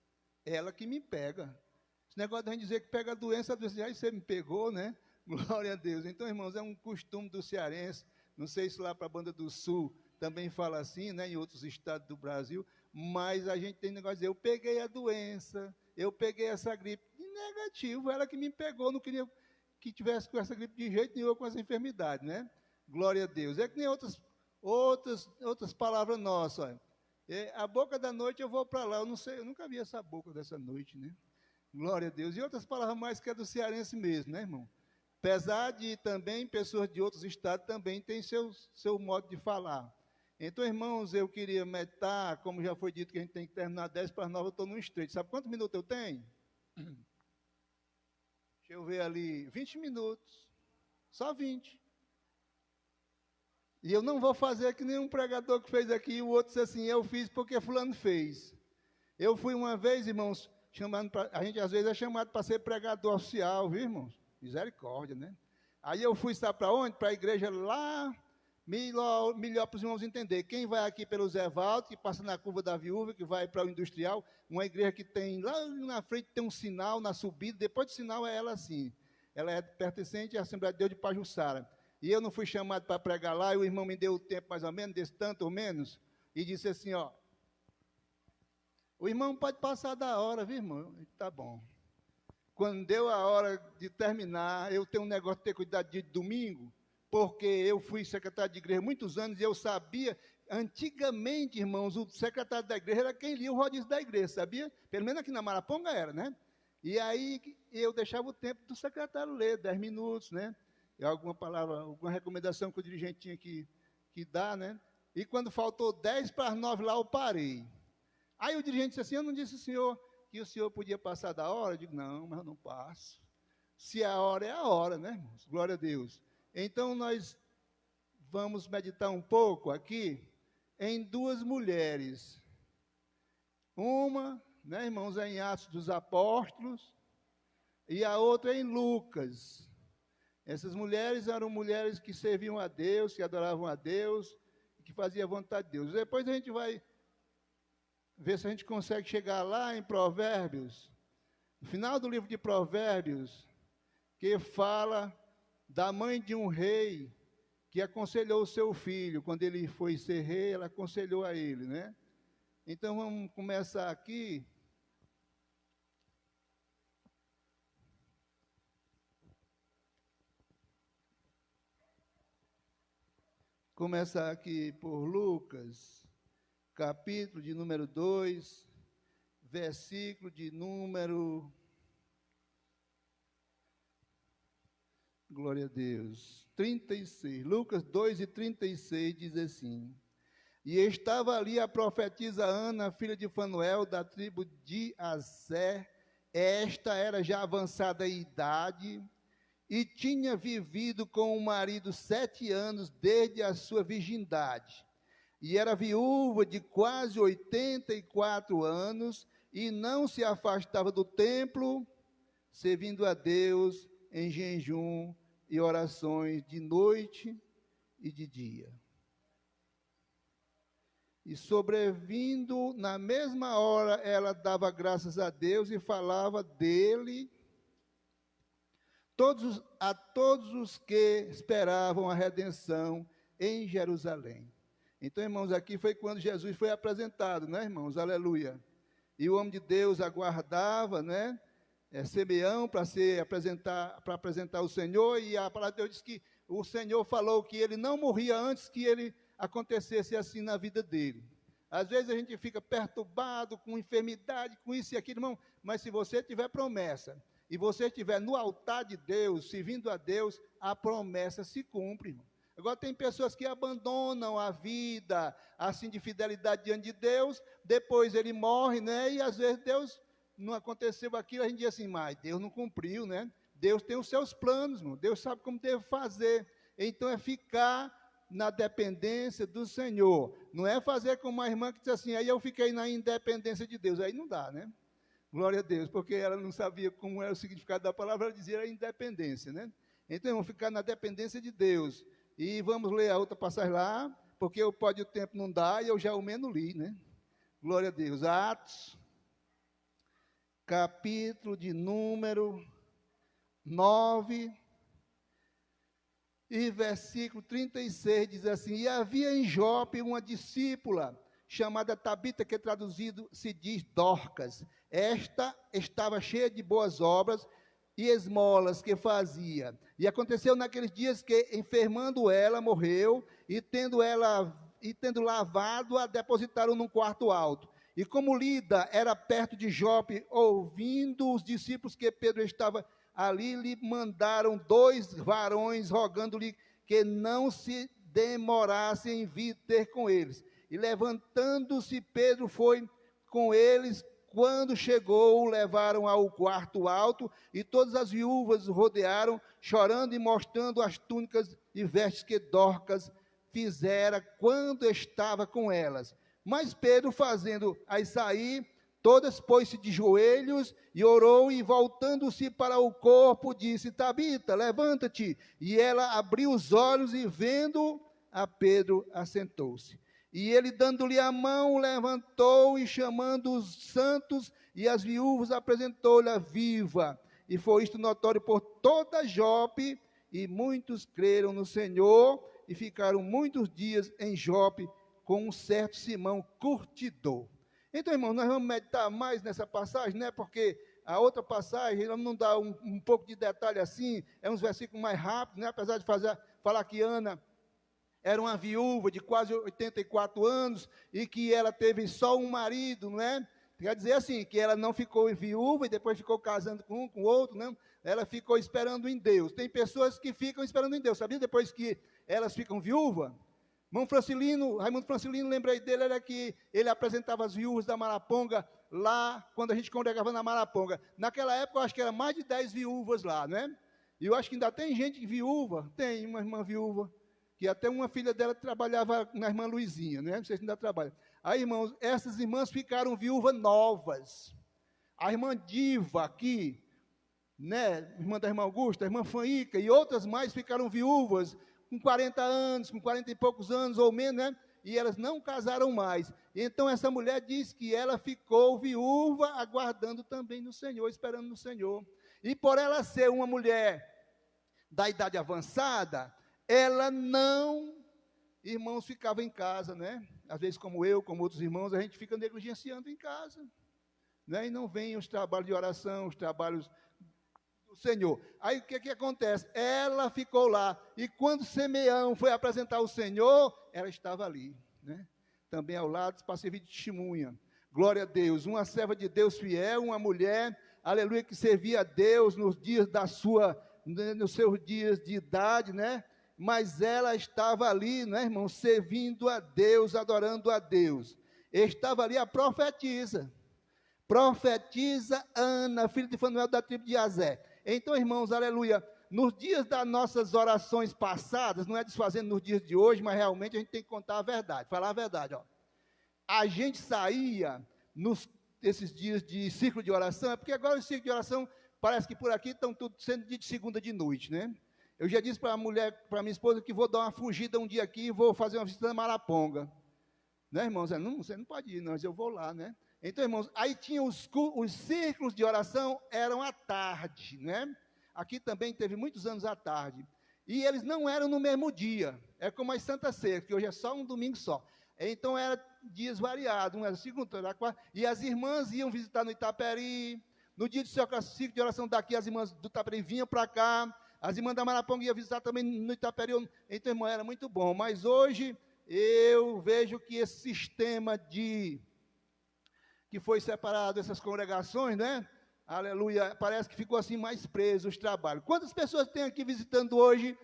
É ela que me pega. Esse negócio de a gente dizer que pega a doença aí você me pegou, né? Glória a Deus. Então, irmãos, é um costume do cearense, não sei se lá para a Banda do Sul também fala assim, né, em outros estados do Brasil, mas a gente tem negócio de dizer, eu peguei a doença, eu peguei essa gripe. E negativo, ela que me pegou, não queria que tivesse com essa gripe de jeito nenhum, com essa enfermidade, né? Glória a Deus. É que nem outras palavras nossas, olha. A boca da noite eu vou para lá, eu não sei, eu nunca vi essa boca dessa noite, né? Glória a Deus. E outras palavras mais que é do cearense mesmo, né, irmão? Apesar de também pessoas de outros estados também têm seu modo de falar. Então, irmãos, eu queria metar, como já foi dito que a gente tem que terminar 8:50, eu estou no estreito. Sabe quantos minutos eu tenho? Deixa eu ver ali, 20 minutos. Só 20. E eu não vou fazer que nenhum pregador que fez aqui, e o outro disse assim, eu fiz porque fulano fez. Eu fui uma vez, irmãos, a gente às vezes é chamado para ser pregador oficial, viu, irmãos? Misericórdia, né? Aí eu fui, sabe para onde? Para a igreja lá, melhor para os irmãos entenderem. Quem vai aqui pelo Zé Valdo, que passa na curva da Viúva, que vai para o Industrial, uma igreja que tem, lá na frente tem um sinal na subida, depois do sinal é ela assim. Ela é pertencente à Assembleia de Deus de Pajuçara. E eu não fui chamado para pregar lá, e o irmão me deu o tempo mais ou menos, desse tanto ou menos, e disse assim, ó, o irmão pode passar da hora, viu, irmão? Tá bom. Quando deu a hora de terminar, eu tenho um negócio de ter cuidado de domingo, porque eu fui secretário de igreja há muitos anos e eu sabia, antigamente, irmãos, o secretário da igreja era quem lia o rodízio da igreja, sabia? Pelo menos aqui na Maraponga era, né? E aí eu deixava o tempo do secretário ler, 10 minutos, né? E alguma palavra, alguma recomendação que o dirigente tinha que dar, né? E quando faltou 8:50 lá, eu parei. Aí o dirigente disse assim, eu não disse, senhor, que o senhor podia passar da hora? Eu digo, não, mas eu não passo. Se a hora é a hora, né, irmãos? Glória a Deus. Então, nós vamos meditar um pouco aqui em duas mulheres. Uma, né, irmãos, é em Atos dos Apóstolos, e a outra é em Lucas. Essas mulheres eram mulheres que serviam a Deus, que adoravam a Deus, que faziam a vontade de Deus. Depois a gente vai ver se a gente consegue chegar lá em Provérbios, no final do livro de Provérbios, que fala da mãe de um rei que aconselhou o seu filho. Quando ele foi ser rei, ela aconselhou a ele, né? Então, vamos começar aqui. Começar aqui por Lucas, capítulo de número 2, versículo de número... Glória a Deus. 36. Lucas 2 e 36 diz assim: E estava ali a profetisa Ana, filha de Fanuel, da tribo de Aser. Esta era já avançada em idade e tinha vivido com o marido 7 anos desde a sua virgindade. E era viúva de quase 84 anos e não se afastava do templo, servindo a Deus em jejum e orações de noite e de dia. E sobrevindo, na mesma hora, ela dava graças a Deus e falava dele a todos os que esperavam a redenção em Jerusalém. Então, irmãos, aqui foi quando Jesus foi apresentado, né, irmãos? Aleluia. E o homem de Deus aguardava, né? Simeão para apresentar o Senhor, e a palavra de Deus diz que o Senhor falou que ele não morria antes que ele acontecesse assim na vida dele. Às vezes a gente fica perturbado com enfermidade, com isso e aquilo, irmão, mas se você tiver promessa, e você estiver no altar de Deus, servindo a Deus, a promessa se cumpre, irmão. Agora tem pessoas que abandonam a vida, assim, de fidelidade diante de Deus, depois ele morre, né, e às vezes Deus... não aconteceu aquilo, a gente diz assim, mas Deus não cumpriu, né? Deus tem os seus planos, irmão. Deus sabe como deve fazer. Então é ficar na dependência do Senhor. Não é fazer como uma irmã que diz assim, aí eu fiquei na independência de Deus. Aí não dá, né? Glória a Deus, porque ela não sabia como era o significado da palavra, ela dizia a independência, né? Então vamos ficar na dependência de Deus. E vamos ler a outra passagem lá, porque o tempo não dá e eu já ao menos li, né? Glória a Deus. Atos, capítulo de número 9, e versículo 36, diz assim: E havia em Jope uma discípula, chamada Tabita, que traduzido se diz Dorcas. Esta estava cheia de boas obras e esmolas que fazia. E aconteceu naqueles dias que, enfermando ela, morreu, e tendo lavado, a depositaram num quarto alto. E como Lida era perto de Jope, ouvindo os discípulos que Pedro estava ali, lhe mandaram 2 varões, rogando-lhe que não se demorasse em vir ter com eles. E levantando-se, Pedro foi com eles. Quando chegou, o levaram ao quarto alto, e todas as viúvas o rodearam, chorando e mostrando as túnicas e vestes que Dorcas fizera quando estava com elas. Mas Pedro, fazendo-as sair, todas pôs-se de joelhos e orou, e voltando-se para o corpo, disse: Tabita, levanta-te. E ela abriu os olhos e, vendo a Pedro, assentou-se. E ele, dando-lhe a mão, levantou, e chamando os santos e as viúvas, apresentou-lhe viva. E foi isto notório por toda Jope, e muitos creram no Senhor, e ficaram muitos dias em Jope, com um certo Simão curtidor. Então, irmãos, nós vamos meditar mais nessa passagem, né? Porque a outra passagem, ela não dá um pouco de detalhe assim, é uns versículos mais rápidos, né? Apesar de falar que Ana era uma viúva de quase 84 anos, e que ela teve só um marido, não é? Quer dizer assim, que ela não ficou viúva e depois ficou casando com um, com o outro, não? Ela ficou esperando em Deus. Tem pessoas que ficam esperando em Deus, sabia? Depois que elas ficam viúvas, Raimundo Francilino, lembrei dele, era que ele apresentava as viúvas da Maraponga lá, quando a gente congregava na Maraponga. Naquela época, eu acho que era mais de 10 viúvas lá, né? E eu acho que ainda tem gente viúva, tem uma irmã viúva, que até uma filha dela trabalhava na irmã Luizinha, né? Não sei se ainda trabalha. Aí, irmãos, essas irmãs ficaram viúvas novas. A irmã Diva aqui, né? Irmã da irmã Augusta, a irmã Faíca e outras mais ficaram viúvas com 40 anos, com 40 e poucos anos ou menos, né? e elas não casaram mais. Então essa mulher diz que ela ficou viúva, aguardando também no Senhor, esperando no Senhor. E por ela ser uma mulher da idade avançada, ela não, irmãos, ficava em casa, né? Às vezes como eu, como outros irmãos, a gente fica negligenciando em casa, né? E não vem os trabalhos de oração, os trabalhos do Senhor. Aí o que acontece? Ela ficou lá, e quando Simeão foi apresentar o Senhor, ela estava ali, né? Também ao lado, para servir de testemunha. Glória a Deus, uma serva de Deus fiel, uma mulher, aleluia, que servia a Deus nos dias nos seus dias de idade, né? Mas ela estava ali, né, irmão, servindo a Deus, adorando a Deus. Estava ali a profetisa Ana, filha de Fanuel, da tribo de Azé. Então, irmãos, aleluia, nos dias das nossas orações passadas, não é desfazendo nos dias de hoje, mas realmente a gente tem que contar a verdade, falar a verdade, ó. A gente saía nesses dias de ciclo de oração, porque agora o ciclo de oração, parece que por aqui estão tudo sendo de segunda de noite, né? Eu já disse para a mulher, para minha esposa, que vou dar uma fugida um dia aqui e vou fazer uma visita na Maraponga. Né, irmãos? Não, você não pode ir, não, mas eu vou lá, né? Então, irmãos, aí tinha os círculos de oração, eram à tarde, né? Aqui também teve muitos anos à tarde. E eles não eram no mesmo dia. É como a Santa Ceia, que hoje é só um domingo só. Então, eram dias variados, um era segunda, era quarta. E as irmãs iam visitar no Itaperi. No dia do seu ciclo de oração daqui, as irmãs do Itaperi vinham para cá. As irmãs da Maraponga iam visitar também no Itaperi. Então, irmão, era muito bom. Mas hoje, eu vejo que esse sistema que foi separado, essas congregações, né? Aleluia, parece que ficou assim mais preso os trabalhos. Quantas pessoas tem aqui visitando hoje,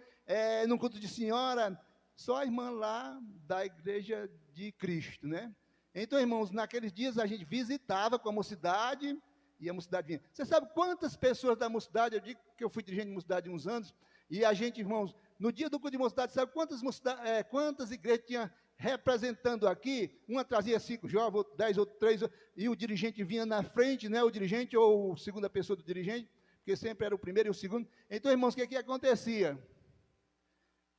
no culto de senhora? Só a irmã lá da Igreja de Cristo, né? Então, irmãos, naqueles dias a gente visitava com a mocidade, e a mocidade vinha. Você sabe quantas pessoas da mocidade, eu digo que eu fui dirigente de mocidade há uns anos, e a gente, irmãos, no dia do culto de mocidade, sabe quantas igrejas tinha representando aqui? Uma trazia 5 jovens, outro 10, outro 3, e o dirigente vinha na frente, né? O dirigente ou a segunda pessoa do dirigente, porque sempre era o primeiro e o segundo. Então, irmãos, o que acontecia?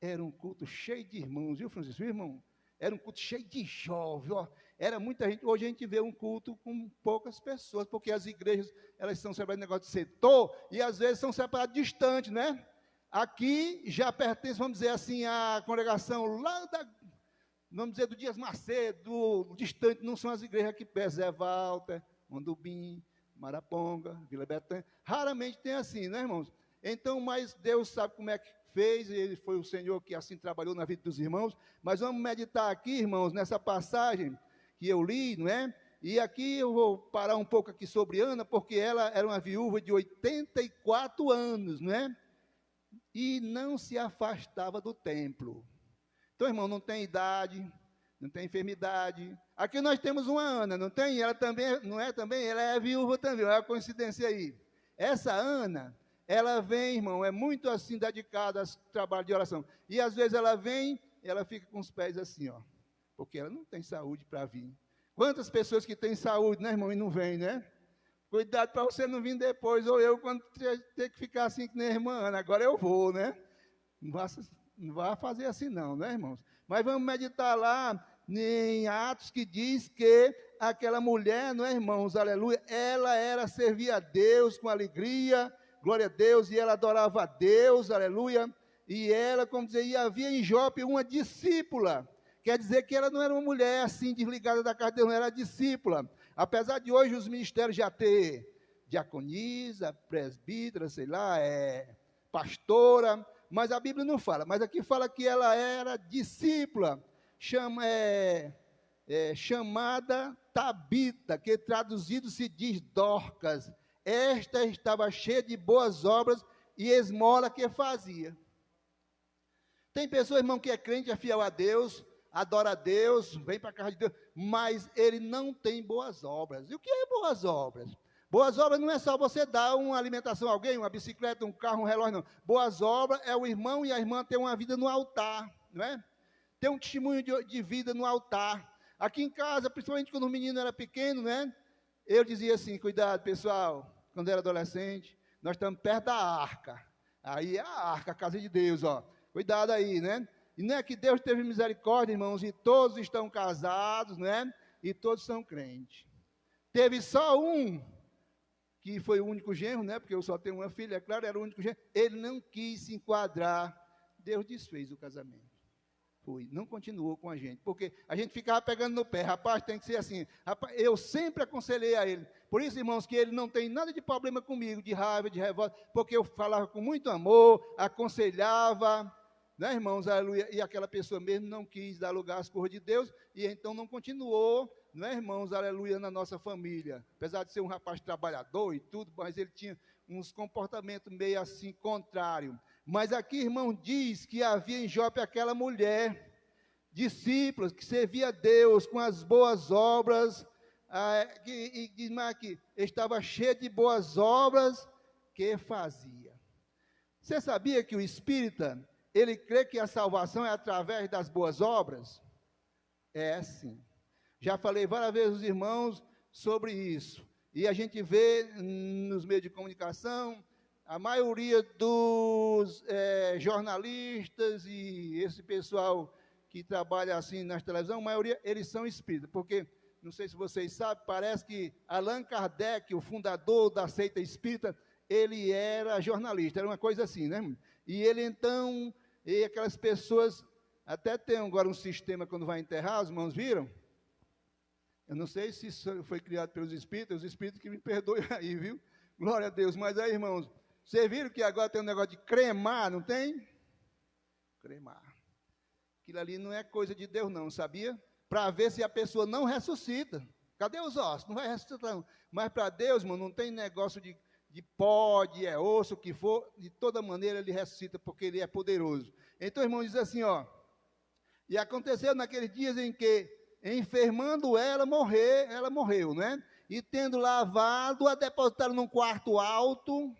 Era um culto cheio de irmãos, viu, Francisco? Irmão, era um culto cheio de jovens, ó. Era muita gente. Hoje a gente vê um culto com poucas pessoas, porque as igrejas, elas são separadas no negócio de setor, e às vezes são separadas distantes, né? Aqui já pertence, vamos dizer assim, à congregação lá vamos dizer, do Dias Macedo, distante, não são as igrejas aqui perto, Zé Walter, Mondubim, Maraponga, Vila Betânia. Raramente tem assim, né, irmãos? Então, mas Deus sabe como é que fez, ele foi o Senhor que assim trabalhou na vida dos irmãos. Mas vamos meditar aqui, irmãos, nessa passagem que eu li, não é? E aqui eu vou parar um pouco aqui sobre Ana, porque ela era uma viúva de 84 anos, não é? E não se afastava do templo. Então, irmão, não tem idade, não tem enfermidade. Aqui nós temos uma Ana, não tem? Ela também, não é também? Ela é viúva também, olha a coincidência aí. Essa Ana, ela vem, irmão, é muito assim dedicada ao trabalho de oração. E às vezes ela vem, ela fica com os pés assim, ó, porque ela não tem saúde para vir. Quantas pessoas que têm saúde, né, irmão, e não vêm, né? Cuidado para você não vir depois, ou eu, quando ter que ficar assim que nem a irmã Ana, agora eu vou, né? Não vai fazer assim não, né, irmãos? Mas vamos meditar lá em Atos, que diz que aquela mulher, não é, irmãos, aleluia, ela servia a Deus com alegria, glória a Deus, e ela adorava a Deus, aleluia, e ela, como dizer, e havia em Jope uma discípula, quer dizer que ela não era uma mulher assim, desligada da casa de Deus, não era discípula, apesar de hoje os ministérios já ter diaconisa, presbítera, sei lá, pastora, mas a Bíblia não fala, mas aqui fala que ela era discípula, chamada Tabita, que traduzido se diz Dorcas. Esta estava cheia de boas obras e esmola que fazia. Tem pessoa, irmão, que é crente, é fiel a Deus, adora a Deus, vem para a casa de Deus, mas ele não tem boas obras. E o que é boas obras? Boas obras não é só você dar uma alimentação a alguém, uma bicicleta, um carro, um relógio, não. Boas obras é o irmão e a irmã ter uma vida no altar, não é? Ter um testemunho de vida no altar. Aqui em casa, principalmente quando o menino era pequeno, né? Eu dizia assim, cuidado, pessoal, quando eu era adolescente, nós estamos perto da arca. Aí é a arca, a casa de Deus, ó. Cuidado aí, né? E não é que Deus teve misericórdia, irmãos, e todos estão casados, não é? E todos são crentes. Teve só um, que foi o único genro, né? Porque eu só tenho uma filha, é claro, era o único genro. Ele não quis se enquadrar. Deus desfez o casamento. Foi, não continuou com a gente, porque a gente ficava pegando no pé, rapaz, tem que ser assim. Rapaz, eu sempre aconselhei a ele. Por isso, irmãos, que ele não tem nada de problema comigo, de raiva, de revolta, porque eu falava com muito amor, aconselhava, né, irmãos, aleluia, e aquela pessoa mesmo não quis dar lugar às coisas de Deus, e então não continuou, né, irmãos, aleluia, na nossa família. Apesar de ser um rapaz trabalhador e tudo, mas ele tinha uns comportamentos meio assim, contrários. Mas aqui, irmão, diz que havia em Jope aquela mulher, discípulos, que servia a Deus com as boas obras, e diz mais que estava cheia de boas obras que fazia. Você sabia que o espírita, ele crê que a salvação é através das boas obras? É sim. Já falei várias vezes aos irmãos sobre isso. E a gente vê nos meios de comunicação, a maioria dos jornalistas e esse pessoal que trabalha assim nas televisões, a maioria, eles são espíritas, porque, não sei se vocês sabem, parece que Allan Kardec, o fundador da seita espírita, ele era jornalista, era uma coisa assim, né? E ele então, e aquelas pessoas, até tem agora um sistema quando vai enterrar, os irmãos viram? Eu não sei se isso foi criado pelos espíritas, os espíritos que me perdoem aí, viu? Glória a Deus, mas aí, irmãos, vocês viram que agora tem um negócio de cremar, não tem? Cremar. Aquilo ali não é coisa de Deus não, sabia? Para ver se a pessoa não ressuscita. Cadê os ossos? Não vai ressuscitar não. Mas para Deus, irmão, não tem negócio de pó, de osso, o que for. De toda maneira ele ressuscita, porque ele é poderoso. Então, irmão, diz assim, ó. E aconteceu naqueles dias em que, enfermando ela morreu, né? E tendo lavado, a depositaram num quarto alto.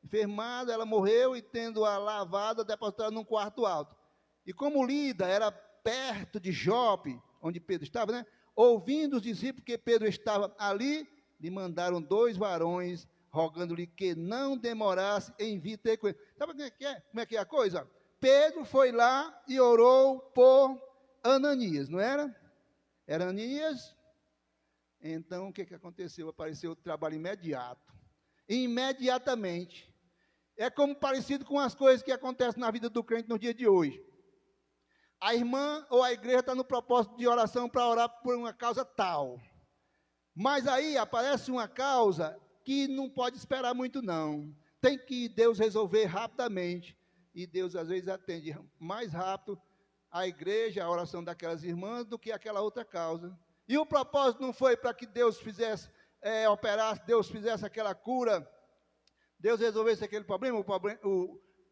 Enfermada, ela morreu, e tendo-a lavado, depositaram num quarto alto. E como Lida era perto de Jope, onde Pedro estava, né? Ouvindo os discípulos que Pedro estava ali, lhe mandaram 2 varões, rogando-lhe que não demorasse em vir ter com ele. Sabe como é que é a coisa? Pedro foi lá e orou por Ananias, não era? Era Ananias? Então, o que aconteceu? Apareceu o trabalho imediato. Imediatamente. É como parecido com as coisas que acontecem na vida do crente no dia de hoje. A irmã ou a igreja está no propósito de oração para orar por uma causa tal. Mas aí aparece uma causa que não pode esperar muito não. Tem que Deus resolver rapidamente. E Deus às vezes atende mais rápido a igreja, a oração daquelas irmãs, do que aquela outra causa. E o propósito não foi para que Deus fizesse, operasse, Deus fizesse aquela cura, Deus resolvesse aquele problema.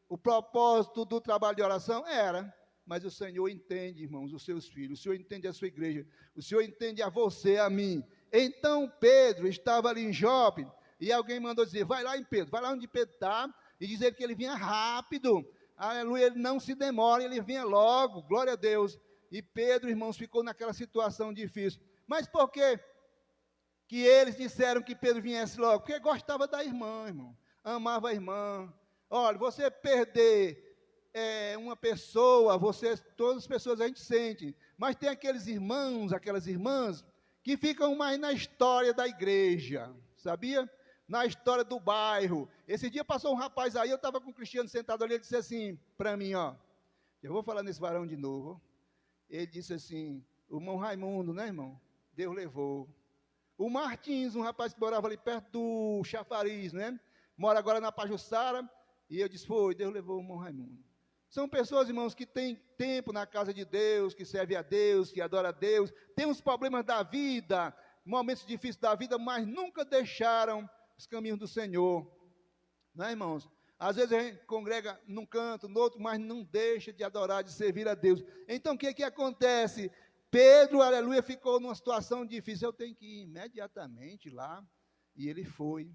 O propósito do trabalho de oração era, mas o Senhor entende, irmãos, os seus filhos, o Senhor entende a sua igreja, o Senhor entende a você, a mim. Então Pedro estava ali em Jope, e alguém mandou dizer, vai lá em Pedro, vai lá onde Pedro está, e dizer que ele vinha rápido, aleluia, ele não se demora, ele vinha logo, glória a Deus. E Pedro, irmãos, ficou naquela situação difícil. Mas por que eles disseram que Pedro viesse logo? Porque gostava da irmã, irmão, amava a irmã. Olha, você perder uma pessoa, todas as pessoas a gente sente, mas tem aqueles irmãos, aquelas irmãs, que ficam mais na história da igreja, sabia? Na história do bairro. Esse dia passou um rapaz aí, eu estava com o Cristiano sentado ali, ele disse assim para mim, ó, eu vou falar nesse varão de novo. Ele disse assim, o irmão Raimundo, né, irmão? Deus levou. O Martins, um rapaz que morava ali perto do Chafariz, né? Mora agora na Pajuçara, e eu disse, foi, Deus levou o irmão Raimundo. São pessoas, irmãos, que têm tempo na casa de Deus, que servem a Deus, que adoram a Deus, tem os problemas da vida, momentos difíceis da vida, mas nunca deixaram os caminhos do Senhor, né, irmãos? Às vezes a gente congrega num canto, no outro, mas não deixa de adorar, de servir a Deus. Então o que acontece? Pedro, aleluia, ficou numa situação difícil, eu tenho que ir imediatamente lá, e ele foi.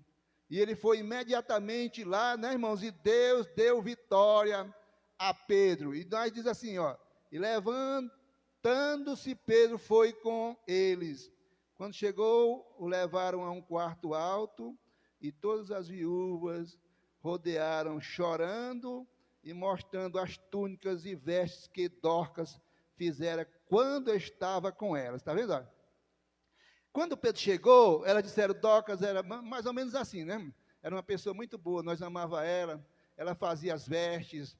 E ele foi imediatamente lá, né, irmãos? E Deus deu vitória a Pedro. E nós diz assim, ó, e levantando-se Pedro foi com eles. Quando chegou, o levaram a um quarto alto, e todas as viúvas rodearam chorando e mostrando as túnicas e vestes que Dorcas fizera quando estava com elas. Está vendo? Olha? Quando Pedro chegou, elas disseram, Dorcas era mais ou menos assim, né? Era uma pessoa muito boa, nós amava ela fazia as vestes,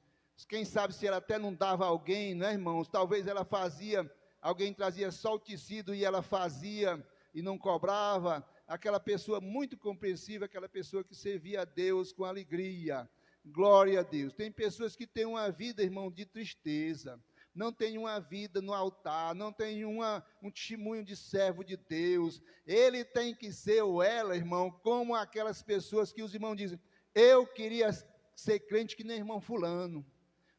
quem sabe se ela até não dava a alguém, né, irmãos? Talvez ela fazia, alguém trazia só o tecido e ela fazia e não cobrava. Aquela pessoa muito compreensiva, aquela pessoa que servia a Deus com alegria. Glória a Deus. Tem pessoas que têm uma vida, irmão, de tristeza. Não tem uma vida no altar, não tem um testemunho de servo de Deus. Ele tem que ser ou ela, irmão, como aquelas pessoas que os irmãos dizem, eu queria ser crente que nem irmão fulano.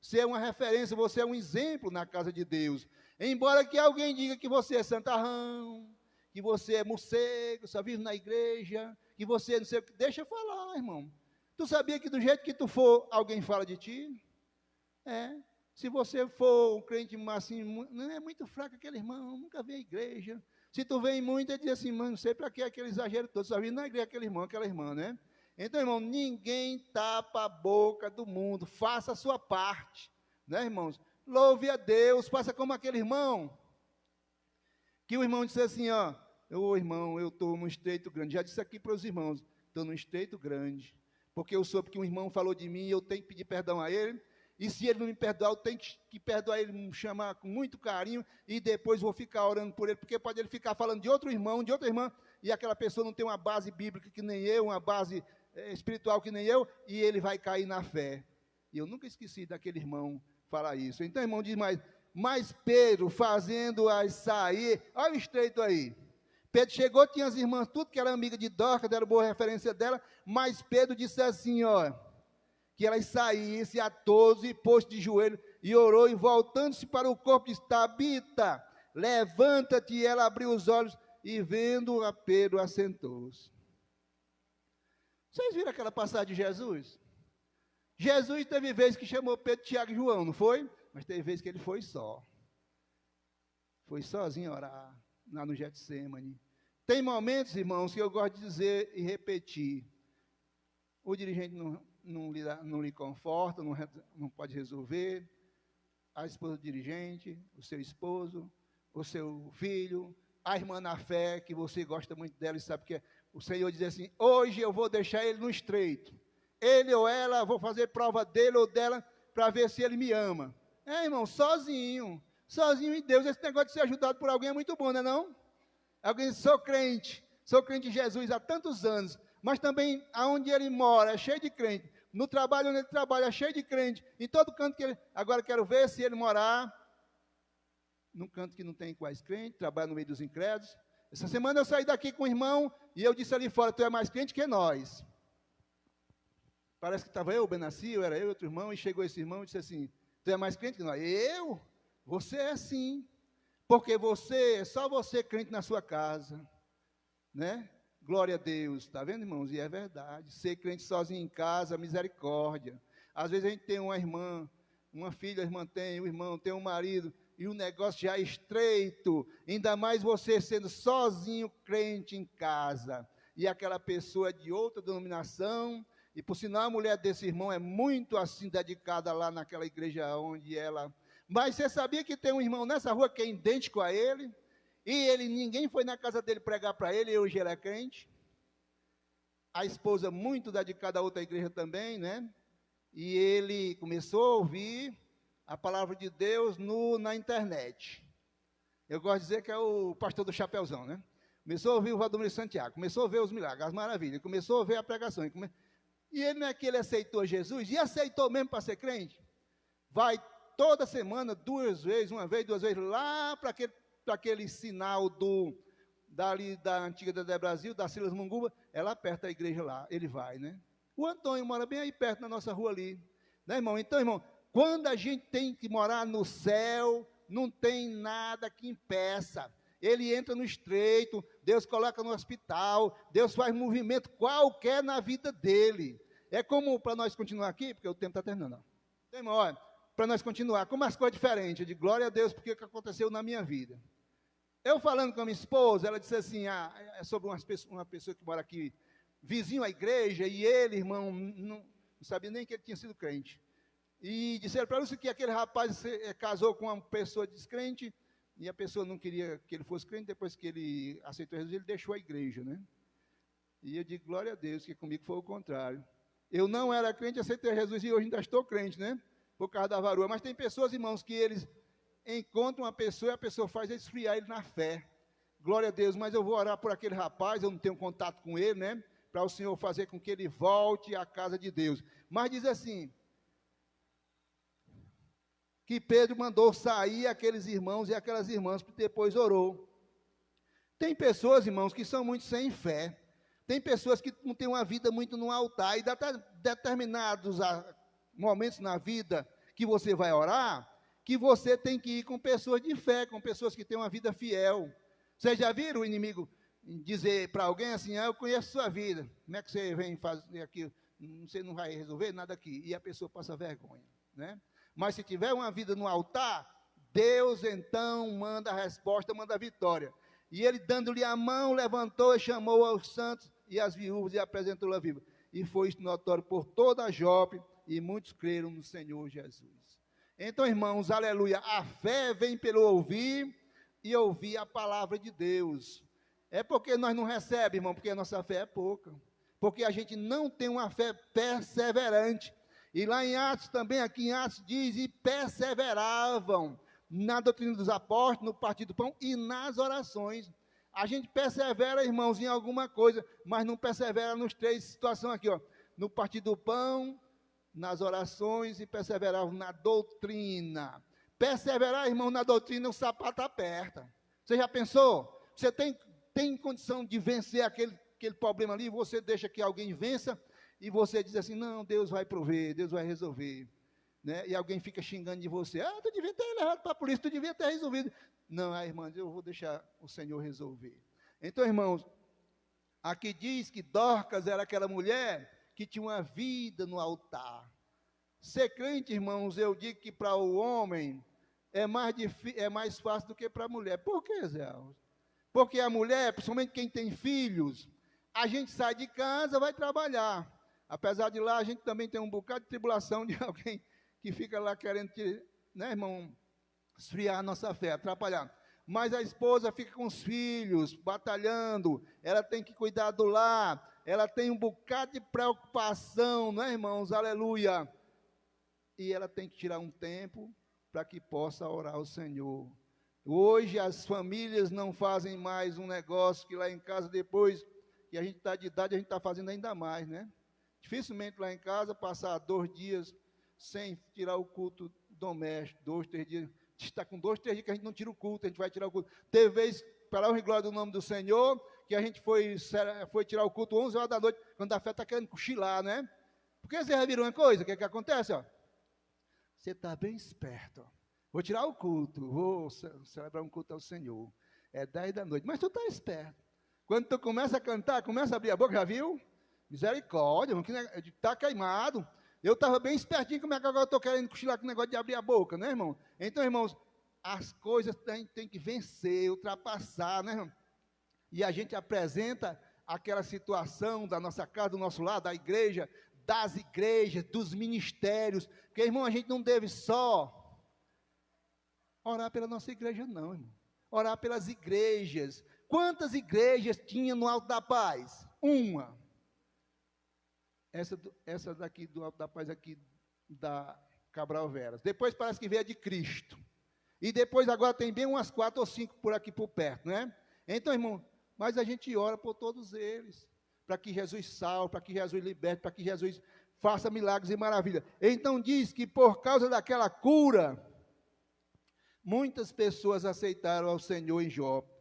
Você é uma referência, você é um exemplo na casa de Deus. Embora que alguém diga que você é santarrão, que você é morcego, só vive na igreja, que você não sei o que, deixa eu falar, irmão. Tu sabia que do jeito que tu for, alguém fala de ti? Se você for um crente assim, não é muito fraco aquele irmão, nunca vem à igreja. Se tu vem muito, ele diz assim, mano, não sei para que aquele exagero todo, só vive na igreja aquele irmão, aquela irmã, né? Então, irmão, ninguém tapa a boca do mundo, faça a sua parte, né, irmãos? Louve a Deus, faça como aquele irmão, que o irmão disse assim, ó, irmão, eu estou num estreito grande, já disse aqui para os irmãos, estou num estreito grande, porque eu soube que um irmão falou de mim, eu tenho que pedir perdão a ele, e se ele não me perdoar, eu tenho que perdoar ele, me chamar com muito carinho, e depois vou ficar orando por ele, porque pode ele ficar falando de outro irmão, de outra irmã, e aquela pessoa não tem uma base bíblica que nem eu, uma base espiritual que nem eu, e ele vai cair na fé. E eu nunca esqueci daquele irmão falar isso. Então, irmão, diz mais, mas Pedro fazendo-as sair, olha o estreito aí. Pedro chegou, tinha as irmãs, tudo que era amiga de Dorcas, deram boa referência dela, mas Pedro disse assim, ó, que elas saíssem a todos e pôs de joelho, e orou, e voltando-se para o corpo, disse, Tabita, levanta-te, e ela abriu os olhos, e vendo a Pedro, assentou-se. Vocês viram aquela passagem de Jesus? Jesus teve vezes que chamou Pedro, Tiago e João, não foi? Mas teve vezes que ele foi só. Foi sozinho orar, lá no Getsemane. Tem momentos, irmãos, que eu gosto de dizer e repetir. O dirigente não lhe conforta, não pode resolver. A esposa do dirigente, o seu esposo, o seu filho, a irmã na fé, que você gosta muito dela e sabe que o Senhor diz assim, hoje eu vou deixar ele no estreito. Ele ou ela, vou fazer prova dele ou dela, para ver se ele me ama. Irmão, sozinho em Deus, esse negócio de ser ajudado por alguém é muito bom, não é não? Alguém diz, sou crente de Jesus há tantos anos, mas também aonde ele mora, é cheio de crente. No trabalho onde ele trabalha, é cheio de crente. Em todo canto que ele... Agora quero ver se ele morar num canto que não tem quase crente, trabalha no meio dos incrédulos. Essa semana eu saí daqui com o irmão, e eu disse ali fora, tu é mais crente que nós. Parece que estava eu, o Benassi, era eu, outro irmão, e chegou esse irmão e disse assim, tu é mais crente que nós? Eu? Você é sim, porque só você crente na sua casa, né? Glória a Deus, está vendo, irmãos? E é verdade, ser crente sozinho em casa, misericórdia. Às vezes a gente tem uma irmã, uma filha, a irmã tem, um irmão, tem um marido, e o negócio já é estreito, ainda mais você sendo sozinho crente em casa, e aquela pessoa é de outra denominação, e por sinal a mulher desse irmão é muito assim dedicada lá naquela igreja onde ela... Mas você sabia que tem um irmão nessa rua que é idêntico a ele, e ninguém foi na casa dele pregar para ele, e hoje ele é crente? A esposa muito dedicada a outra igreja também, né? E ele começou a ouvir a palavra de Deus na internet. Eu gosto de dizer que é o pastor do Chapeuzão, né? Começou a ouvir o Valdomiro Santiago, começou a ver os milagres, as maravilhas, começou a ver a pregação. E ele não é que ele aceitou Jesus, e aceitou mesmo para ser crente? Vai toda semana, uma vez, duas vezes, lá para aquele sinal da antiga da Brasil, da Silas Munguba, é lá perto da igreja lá, ele vai, né? O Antônio mora bem aí perto na nossa rua ali, né, irmão? Então, irmão, quando a gente tem que morar no céu, não tem nada que impeça. Ele entra no estreito, Deus coloca no hospital, Deus faz movimento qualquer na vida dele. É como, para nós continuar aqui, porque o tempo está terminando. Então, irmão, olha, para nós continuar, como as coisas diferentes, eu digo, glória a Deus, porque o que aconteceu na minha vida. Eu falando com a minha esposa, ela disse assim, é sobre uma pessoa que mora aqui, vizinho à igreja, e ele, irmão, não sabia nem que ele tinha sido crente. E disseram para Lúcia que aquele rapaz casou com uma pessoa descrente, e a pessoa não queria que ele fosse crente. Depois que ele aceitou Jesus, ele deixou a igreja, né? E eu digo, glória a Deus, que comigo foi o contrário. Eu não era crente, aceitei Jesus e hoje ainda estou crente, né? Por causa da varoa. Mas tem pessoas, irmãos, que eles encontram uma pessoa e a pessoa faz esfriar ele na fé. Glória a Deus, mas eu vou orar por aquele rapaz, eu não tenho contato com ele, né? Para o Senhor fazer com que ele volte à casa de Deus. Mas diz assim, que Pedro mandou sair aqueles irmãos e aquelas irmãs, que depois orou. Tem pessoas, irmãos, que são muito sem fé. Tem pessoas que não têm uma vida muito no altar, e determinados momentos na vida que você vai orar, que você tem que ir com pessoas de fé, com pessoas que têm uma vida fiel. Vocês já viram o inimigo dizer para alguém assim, eu conheço sua vida, como é que você vem fazer aqui, você não vai resolver nada aqui, e a pessoa passa vergonha, né? Mas se tiver uma vida no altar, Deus então manda a resposta, manda a vitória. E ele, dando-lhe a mão, levantou e chamou aos santos e as viúvas e apresentou-la viva. E foi isto notório por toda a Jope, e muitos creram no Senhor Jesus. Então, irmãos, aleluia, a fé vem pelo ouvir e ouvir a palavra de Deus. É porque nós não recebemos, irmão, porque a nossa fé é pouca. Porque a gente não tem uma fé perseverante. E lá em Atos também, aqui em Atos diz, e perseveravam na doutrina dos apóstolos, no partir do pão e nas orações. A gente persevera, irmãos, em alguma coisa, mas não persevera nos três situações aqui, ó. No partir do pão, nas orações, e perseveravam na doutrina. Perseverar, irmão, na doutrina, o sapato aperta. Você já pensou? Você tem condição de vencer aquele problema ali, você deixa que alguém vença, e você diz assim, não, Deus vai prover, Deus vai resolver. Né? E alguém fica xingando de você, tu devia ter levado para a polícia, tu devia ter resolvido. Não, irmãos, eu vou deixar o Senhor resolver. Então, irmãos, aqui diz que Dorcas era aquela mulher que tinha uma vida no altar. Ser crente, irmãos, eu digo que para o homem é mais fácil do que para a mulher. Por que, Zé Alves? Porque a mulher, principalmente quem tem filhos, a gente sai de casa, vai trabalhar. Apesar de lá, a gente também tem um bocado de tribulação de alguém que fica lá querendo, né, irmão, esfriar a nossa fé, atrapalhar. Mas a esposa fica com os filhos, batalhando, ela tem que cuidar do lar, ela tem um bocado de preocupação, não é, irmãos? Aleluia! E ela tem que tirar um tempo para que possa orar ao Senhor. Hoje as famílias não fazem mais um negócio que lá em casa, depois que a gente está de idade, a gente está fazendo ainda mais, né? Dificilmente lá em casa passar 2 dias sem tirar o culto doméstico, 2, 3 dias. Está com 2, 3 dias que a gente não tira o culto, a gente vai tirar o culto. Teve vez, para a glória do nome do Senhor, que a gente foi tirar o culto 11 horas da noite, quando a fé está querendo cochilar, né? Porque você já viram uma coisa, o que acontece, ó? Você está bem esperto, ó. Vou tirar o culto, vou celebrar um culto ao Senhor. É 10 da noite, mas tu está esperto. Quando tu começa a cantar, começa a abrir a boca, já viu? Misericórdia, está queimado. Eu estava bem espertinho, como é que agora eu estou querendo cochilar com o negócio de abrir a boca, né, irmão? Então, irmãos, as coisas tem que vencer, ultrapassar, né, irmão? E a gente apresenta aquela situação da nossa casa, do nosso lado, da igreja, das igrejas, dos ministérios, porque, irmão, a gente não deve só orar pela nossa igreja, não, irmão. Orar pelas igrejas. Quantas igrejas tinha no Alto da Paz? Uma. Essa daqui do Alto da Paz, aqui da Cabral Veras. Depois parece que veio a de Cristo. E depois agora tem bem umas 4 ou 5 por aqui por perto, né? Então, irmão, mas a gente ora por todos eles, para que Jesus salve, para que Jesus liberte, para que Jesus faça milagres e maravilhas. Então diz que por causa daquela cura, muitas pessoas aceitaram ao Senhor em Jope.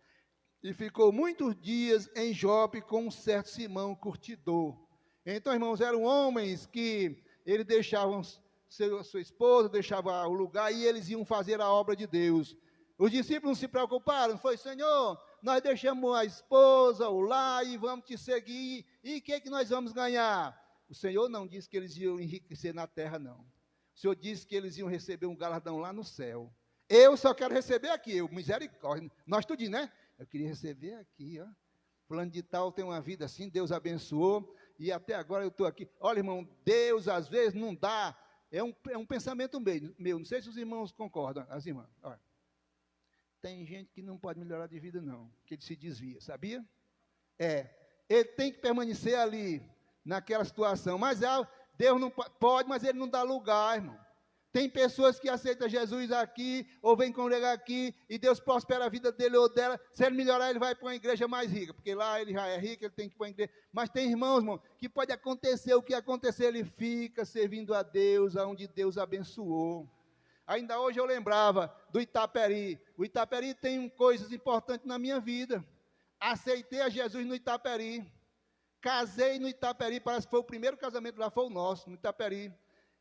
E ficou muitos dias em Jope com um certo Simão curtidor. Então, irmãos, eram homens que eles deixavam sua esposa, deixavam o lugar e eles iam fazer a obra de Deus. Os discípulos não se preocuparam, foi, Senhor, nós deixamos a esposa, o lar e vamos te seguir. E o que nós vamos ganhar? O Senhor não disse que eles iam enriquecer na terra, não. O Senhor disse que eles iam receber um galardão lá no céu. Eu só quero receber aqui, misericórdia. Nós tudinho, né? Eu queria receber aqui, ó. Fulano de tal tem uma vida assim, Deus abençoou, e até agora eu estou aqui. Olha, irmão, Deus às vezes não dá É um pensamento meu. Não sei se os irmãos concordam. As irmãs, olha. Tem gente que não pode melhorar de vida, não. Que ele se desvia, sabia? Ele tem que permanecer ali, naquela situação. Mas Deus não pode, mas Ele não dá lugar, irmão. Tem pessoas que aceitam Jesus aqui, ou vêm congregar aqui, e Deus prospera a vida dele ou dela. Se ele melhorar, ele vai para uma igreja mais rica, porque lá ele já é rico, ele tem que ir para uma igreja. Mas tem irmãos, irmão, que pode acontecer o que acontecer, ele fica servindo a Deus, aonde Deus abençoou. Ainda hoje eu lembrava do Itaperi. O Itaperi tem coisas importantes na minha vida. Aceitei a Jesus no Itaperi. Casei no Itaperi, parece que foi o primeiro casamento lá, foi o nosso, no Itaperi.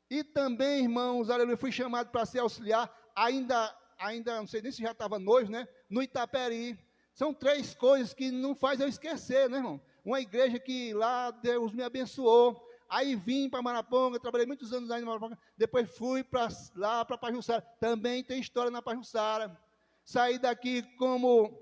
E também, irmãos, aleluia, fui chamado para ser auxiliar, ainda, não sei nem se já estava noivo, né? No Itaperi. São 3 coisas que não faz eu esquecer, né, irmão? Uma igreja que lá Deus me abençoou. Aí vim para Maraponga, trabalhei muitos anos aí em Maraponga. Depois fui lá para Pajuçara. Também tem história na Pajuçara. Saí daqui como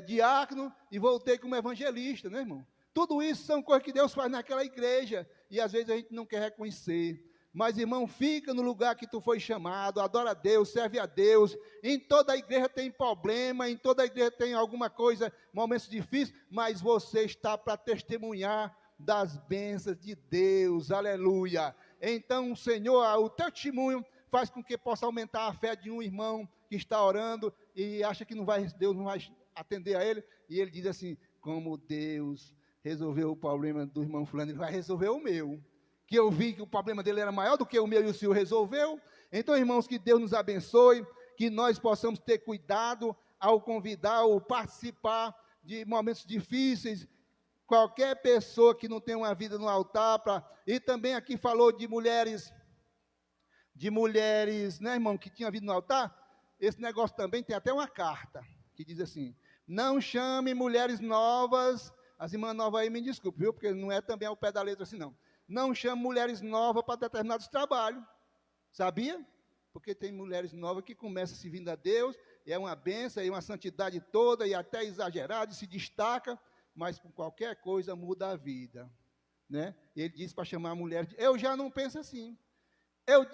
diácono e voltei como evangelista, né, irmão? Tudo isso são coisas que Deus faz naquela igreja e às vezes a gente não quer reconhecer. Mas, irmão, fica no lugar que tu foi chamado, adora a Deus, serve a Deus. Em toda a igreja tem problema, em toda a igreja tem alguma coisa, momentos difíceis, mas você está para testemunhar das bênçãos de Deus, aleluia. Então, Senhor, o teu testemunho faz com que possa aumentar a fé de um irmão que está orando e acha que Deus não vai atender a ele, e ele diz assim, como Deus resolveu o problema do irmão fulano, ele vai resolver o meu, que eu vi que o problema dele era maior do que o meu e o Senhor resolveu. Então, irmãos, que Deus nos abençoe, que nós possamos ter cuidado ao convidar ou participar de momentos difíceis. Qualquer pessoa que não tem uma vida no altar, e também aqui falou de mulheres, né, irmão, que tinha vida no altar. Esse negócio também tem até uma carta que diz assim: não chame mulheres novas. As irmãs novas aí me desculpem, viu? Porque não é também ao pé da letra assim, não. Não chame mulheres novas para determinados trabalhos. Sabia? Porque tem mulheres novas que começam servindo a Deus, e é uma bênção, e uma santidade toda, e até exagerada, e se destaca, mas com qualquer coisa muda a vida. Né? Ele disse para chamar mulheres. Eu já não penso assim.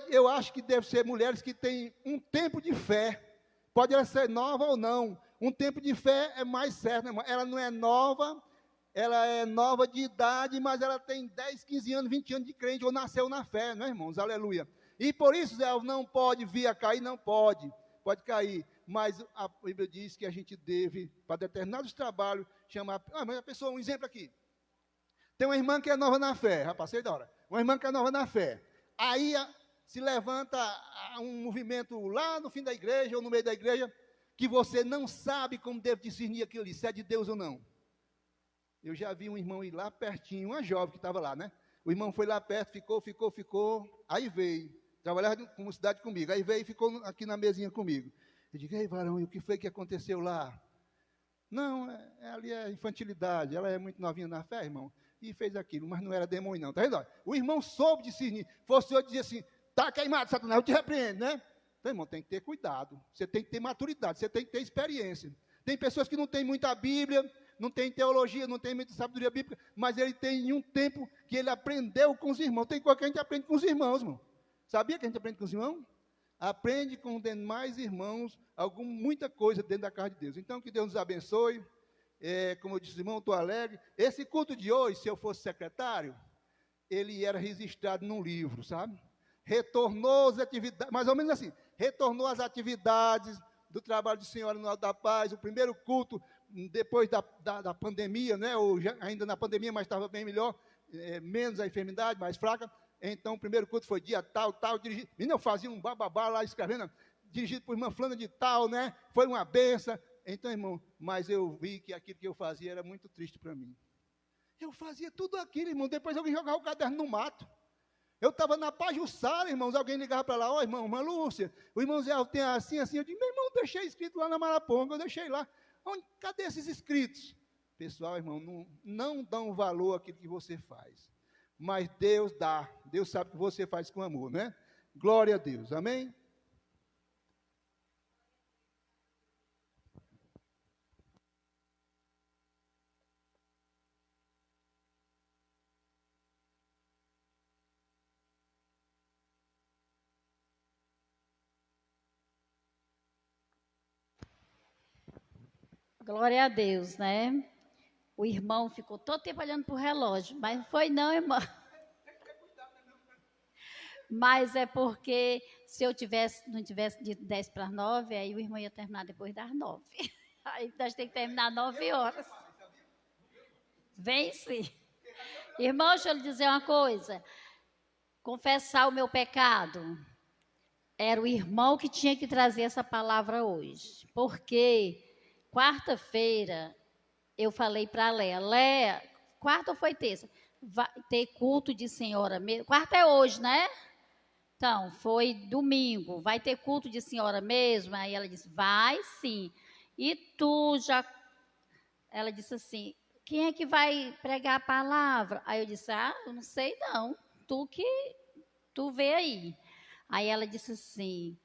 Eu acho que deve ser mulheres que têm um tempo de fé. Pode ela ser nova ou não. Um tempo de fé é mais certo, né, irmão? Ela não é nova, ela é nova de idade, mas ela tem 10, 15 anos, 20 anos de crente, ou nasceu na fé, né, irmãos? Aleluia. E por isso, Zé, não pode vir a cair, não pode cair. Mas a Bíblia diz que a gente deve, para determinados trabalhos, chamar. Mas a pessoa, um exemplo aqui. Tem uma irmã que é nova na fé, já passei da hora. Uma irmã que é nova na fé. Aí se levanta um movimento lá no fim da igreja, ou no meio da igreja, que você não sabe como deve discernir aquilo ali, se é de Deus ou não. Eu já vi um irmão ir lá pertinho, uma jovem que estava lá, né? O irmão foi lá perto, ficou, aí veio, trabalhava com cidade comigo, aí veio e ficou aqui na mesinha comigo. Eu digo, ei, varão, e o que foi que aconteceu lá? Não, ali é infantilidade, ela é muito novinha na fé, irmão, e fez aquilo, mas não era demônio não, tá vendo? O irmão soube discernir, fosse eu dizer assim, tá queimado, Satanás, eu te repreendo, né? Então, irmão, tem que ter cuidado, você tem que ter maturidade, você tem que ter experiência. Tem pessoas que não têm muita Bíblia, não tem teologia, não tem muita sabedoria bíblica, mas ele tem um tempo que ele aprendeu com os irmãos. Tem coisa que a gente aprende com os irmãos, irmão. Sabia que a gente aprende com os irmãos? Aprende com os demais irmãos muita coisa dentro da casa de Deus. Então, que Deus nos abençoe. Como eu disse, irmão, estou alegre. Esse culto de hoje, se eu fosse secretário, ele era registrado num livro, sabe? Retornou as atividades, mais ou menos assim, retornou as atividades do trabalho do Senhor no Alto da Paz, o primeiro culto, depois da pandemia, né? Ou ainda na pandemia, mas estava bem melhor, menos a enfermidade, mais fraca. Então, o primeiro culto foi dia tal, dirigido. Menina, eu fazia um bababá lá escrevendo, dirigido por irmã fulana de tal, né? Foi uma benção. Então, irmão, mas eu vi que aquilo que eu fazia era muito triste para mim. Eu fazia tudo aquilo, irmão. Depois alguém jogava o caderno no mato. Eu estava na Pajuçara, irmãos, alguém ligava para lá, ó, irmã Lúcia, o irmão Zé tem assim, eu digo, meu irmão, deixei escrito lá na Maraponga, eu deixei lá. Cadê esses escritos? Pessoal, irmão, não dão valor àquilo que você faz. Mas Deus dá, Deus sabe que você faz com amor, né? Glória a Deus, amém? Glória a Deus, né? O irmão ficou todo tempo olhando para o relógio, mas não foi não, irmão. Mas é porque se eu não tivesse dito 10 para as 9, aí o irmão ia terminar depois das 9. Aí nós temos que terminar 9 horas. Vem sim. Irmão, deixa eu lhe dizer uma coisa. Confessar o meu pecado. Era o irmão que tinha que trazer essa palavra hoje. Porque quarta-feira eu falei para a Léa, Léa, quarta ou foi terça? Vai ter culto de senhora mesmo. Quarta é hoje, né? Então, foi domingo. Vai ter culto de senhora mesmo? Aí ela disse, vai sim. E tu já... Ela disse assim, quem é que vai pregar a palavra? Aí eu disse, eu não sei não. Tu vê aí. Aí ela disse assim,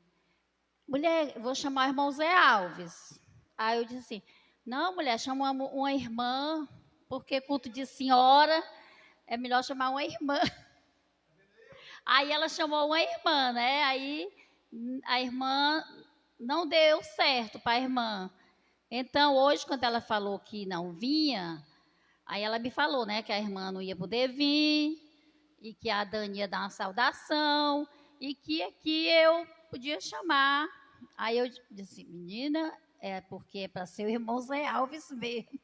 mulher, vou chamar o irmão Zé Alves. Aí eu disse assim, não, mulher, chama uma irmã, porque culto de senhora é melhor chamar uma irmã. Aí ela chamou uma irmã, né? Aí a irmã não deu certo para a irmã. Então, hoje, quando ela falou que não vinha, aí ela me falou, né, que a irmã não ia poder vir, e que a Dani ia dar uma saudação, e que aqui eu podia chamar. Aí eu disse, menina, é porque é para ser o irmão Zé Alves mesmo.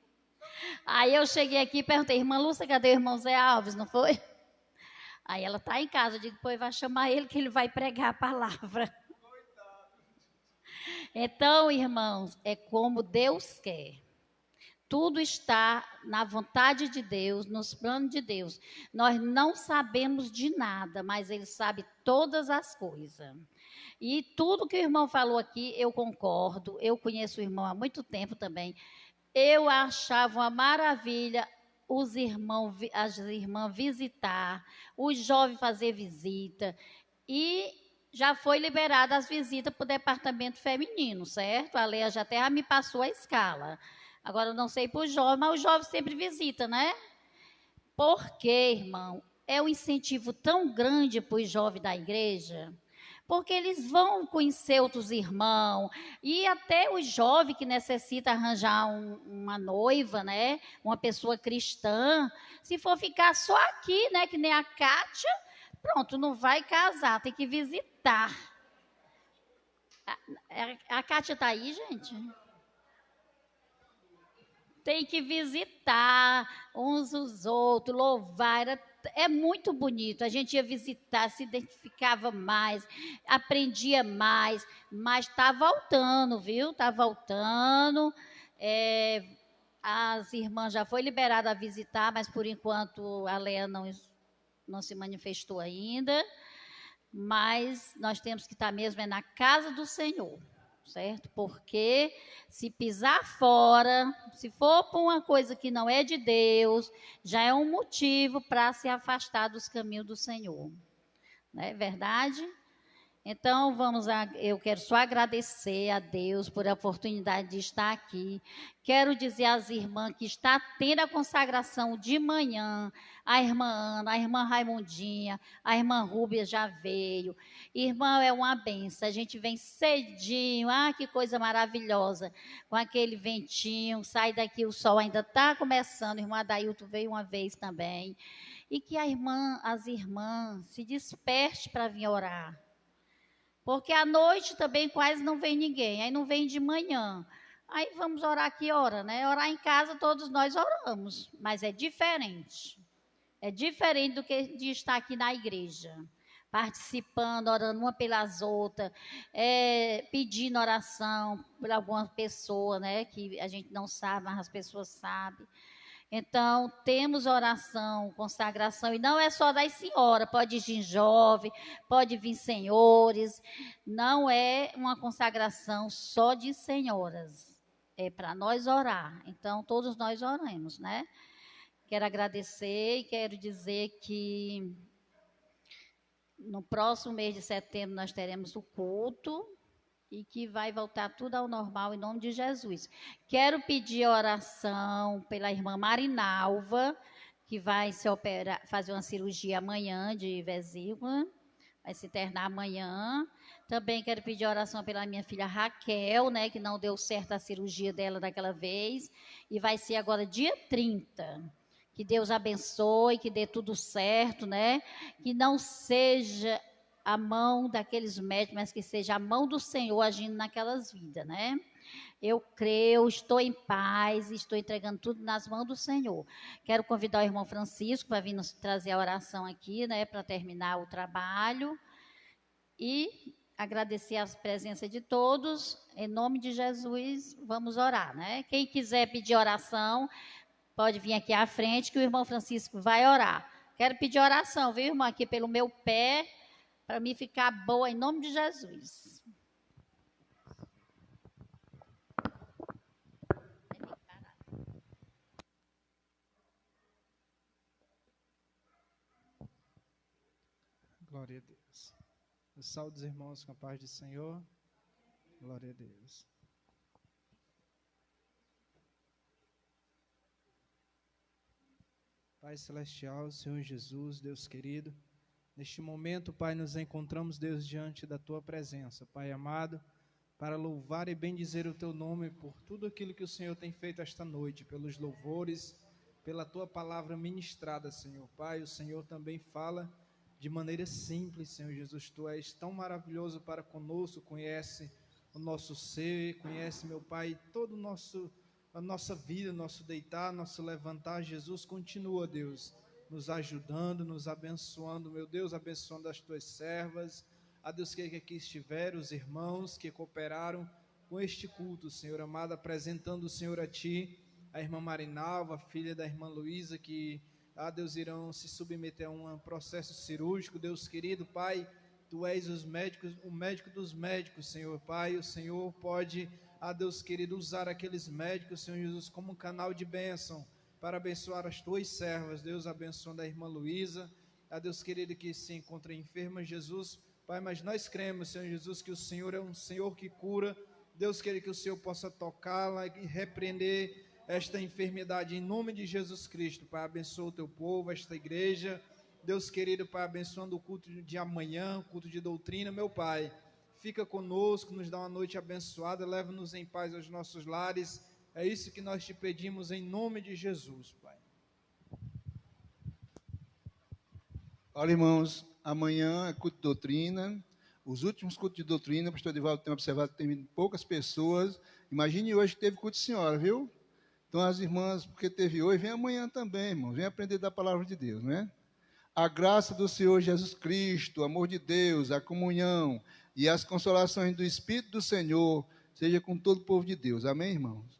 Aí eu cheguei aqui e perguntei, irmã Lúcia, cadê o irmão Zé Alves, não foi? Aí ela está em casa, eu digo, depois vai chamar ele que ele vai pregar a palavra. Então, irmãos, é como Deus quer. Tudo está na vontade de Deus, nos planos de Deus. Nós não sabemos de nada, mas Ele sabe todas as coisas. E tudo que o irmão falou aqui, eu concordo. Eu conheço o irmão há muito tempo também. Eu achava uma maravilha as irmãs visitar, os jovens fazer visita. E já foi liberada as visitas para o departamento feminino, certo? A Leia já até me passou a escala. Agora, eu não sei para os jovens, mas os jovens sempre visitam, né? Porque, irmão, é um incentivo tão grande para os jovens da igreja, porque eles vão conhecer outros irmãos, e até os jovens que necessitam arranjar uma noiva, né? Uma pessoa cristã, se for ficar só aqui, né? Que nem a Kátia, pronto, não vai casar, tem que visitar. A Kátia está aí, gente? Tem que visitar uns os outros, louvar. É muito bonito. A gente ia visitar, se identificava mais, aprendia mais, mas está voltando, viu? Está voltando. As irmãs já foi liberada a visitar, mas por enquanto a Leia não se manifestou ainda. Mas nós temos que estar mesmo na casa do Senhor, certo? Porque se pisar fora, se for por uma coisa que não é de Deus, já é um motivo para se afastar dos caminhos do Senhor. Não é verdade? Então, eu quero só agradecer a Deus por a oportunidade de estar aqui. Quero dizer às irmãs que está tendo a consagração de manhã, a irmã Ana, a irmã Raimundinha, a irmã Rúbia já veio. Irmã, é uma benção, a gente vem cedinho, que coisa maravilhosa, com aquele ventinho, sai daqui, o sol ainda está começando, a irmã Adailton veio uma vez também. E que as irmãs se despertem para vir orar. Porque à noite também quase não vem ninguém, aí não vem de manhã. Aí vamos orar que hora, né? Orar em casa todos nós oramos, mas é diferente. É diferente do que de estar aqui na igreja, participando, orando uma pelas outras, pedindo oração por alguma pessoa, né? Que a gente não sabe, mas as pessoas sabem. Então, temos oração, consagração, e não é só das senhoras, pode vir jovem, pode vir senhores, não é uma consagração só de senhoras, é para nós orar, então todos nós oramos, né? Quero agradecer e quero dizer que no próximo mês de setembro nós teremos o culto, e que vai voltar tudo ao normal em nome de Jesus. Quero pedir oração pela irmã Marinalva, que vai fazer uma cirurgia amanhã de vesícula, vai se internar amanhã. Também quero pedir oração pela minha filha Raquel, né, que não deu certo a cirurgia dela daquela vez, e vai ser agora dia 30. Que Deus abençoe, que dê tudo certo, né? Que não seja a mão daqueles médicos, mas que seja a mão do Senhor agindo naquelas vidas, né? Eu creio, estou em paz, estou entregando tudo nas mãos do Senhor. Quero convidar o irmão Francisco para vir nos trazer a oração aqui, né, para terminar o trabalho. E agradecer a presença de todos. Em nome de Jesus, vamos orar, né? Quem quiser pedir oração, pode vir aqui à frente, que o irmão Francisco vai orar. Quero pedir oração, viu, irmão, aqui pelo meu pé, para mim ficar boa, em nome de Jesus. Glória a Deus. Eu saúdo os irmãos com a paz do Senhor. Glória a Deus. Pai Celestial, Senhor Jesus, Deus querido, neste momento, Pai, nos encontramos, Deus, diante da Tua presença, Pai amado, para louvar e bendizer o Teu nome por tudo aquilo que o Senhor tem feito esta noite, pelos louvores, pela Tua palavra ministrada, Senhor. Pai, o Senhor também fala de maneira simples, Senhor Jesus. Tu és tão maravilhoso para conosco, conhece o nosso ser, conhece, meu Pai, todo a nossa vida, nosso deitar, nosso levantar. Jesus, continua, Deus, nos ajudando, nos abençoando, meu Deus, abençoando as Tuas servas, a Deus que aqui estiver, os irmãos que cooperaram com este culto, Senhor amado, apresentando o Senhor a Ti, a irmã Marinalva, filha da irmã Luísa, que Deus, irão se submeter a um processo cirúrgico. Deus querido, Pai, Tu és o médico dos médicos, Senhor, Pai. O Senhor pode, Deus querido, usar aqueles médicos, Senhor Jesus, como um canal de bênção para abençoar as Tuas servas. Deus, abençoando a irmã Luísa, Deus querido, que se encontra enferma, Jesus, Pai, mas nós cremos, Senhor Jesus, que o Senhor é um Senhor que cura. Deus querido, que o Senhor possa tocá-la e repreender esta enfermidade em nome de Jesus Cristo. Pai, abençoa o Teu povo, esta igreja. Deus querido, Pai, abençoando o culto de amanhã, o culto de doutrina, meu Pai, fica conosco, nos dá uma noite abençoada, leva-nos em paz aos nossos lares. É isso que nós Te pedimos em nome de Jesus, Pai. Olha, irmãos, amanhã é culto de doutrina. Os últimos cultos de doutrina, o pastor Divaldo tem observado que tem vindo poucas pessoas. Imagine hoje que teve culto de senhora, viu? Então, as irmãs, porque teve hoje, vem amanhã também, irmãos. Vem aprender da palavra de Deus, né? A graça do Senhor Jesus Cristo, o amor de Deus, a comunhão e as consolações do Espírito do Senhor seja com todo o povo de Deus. Amém, irmãos?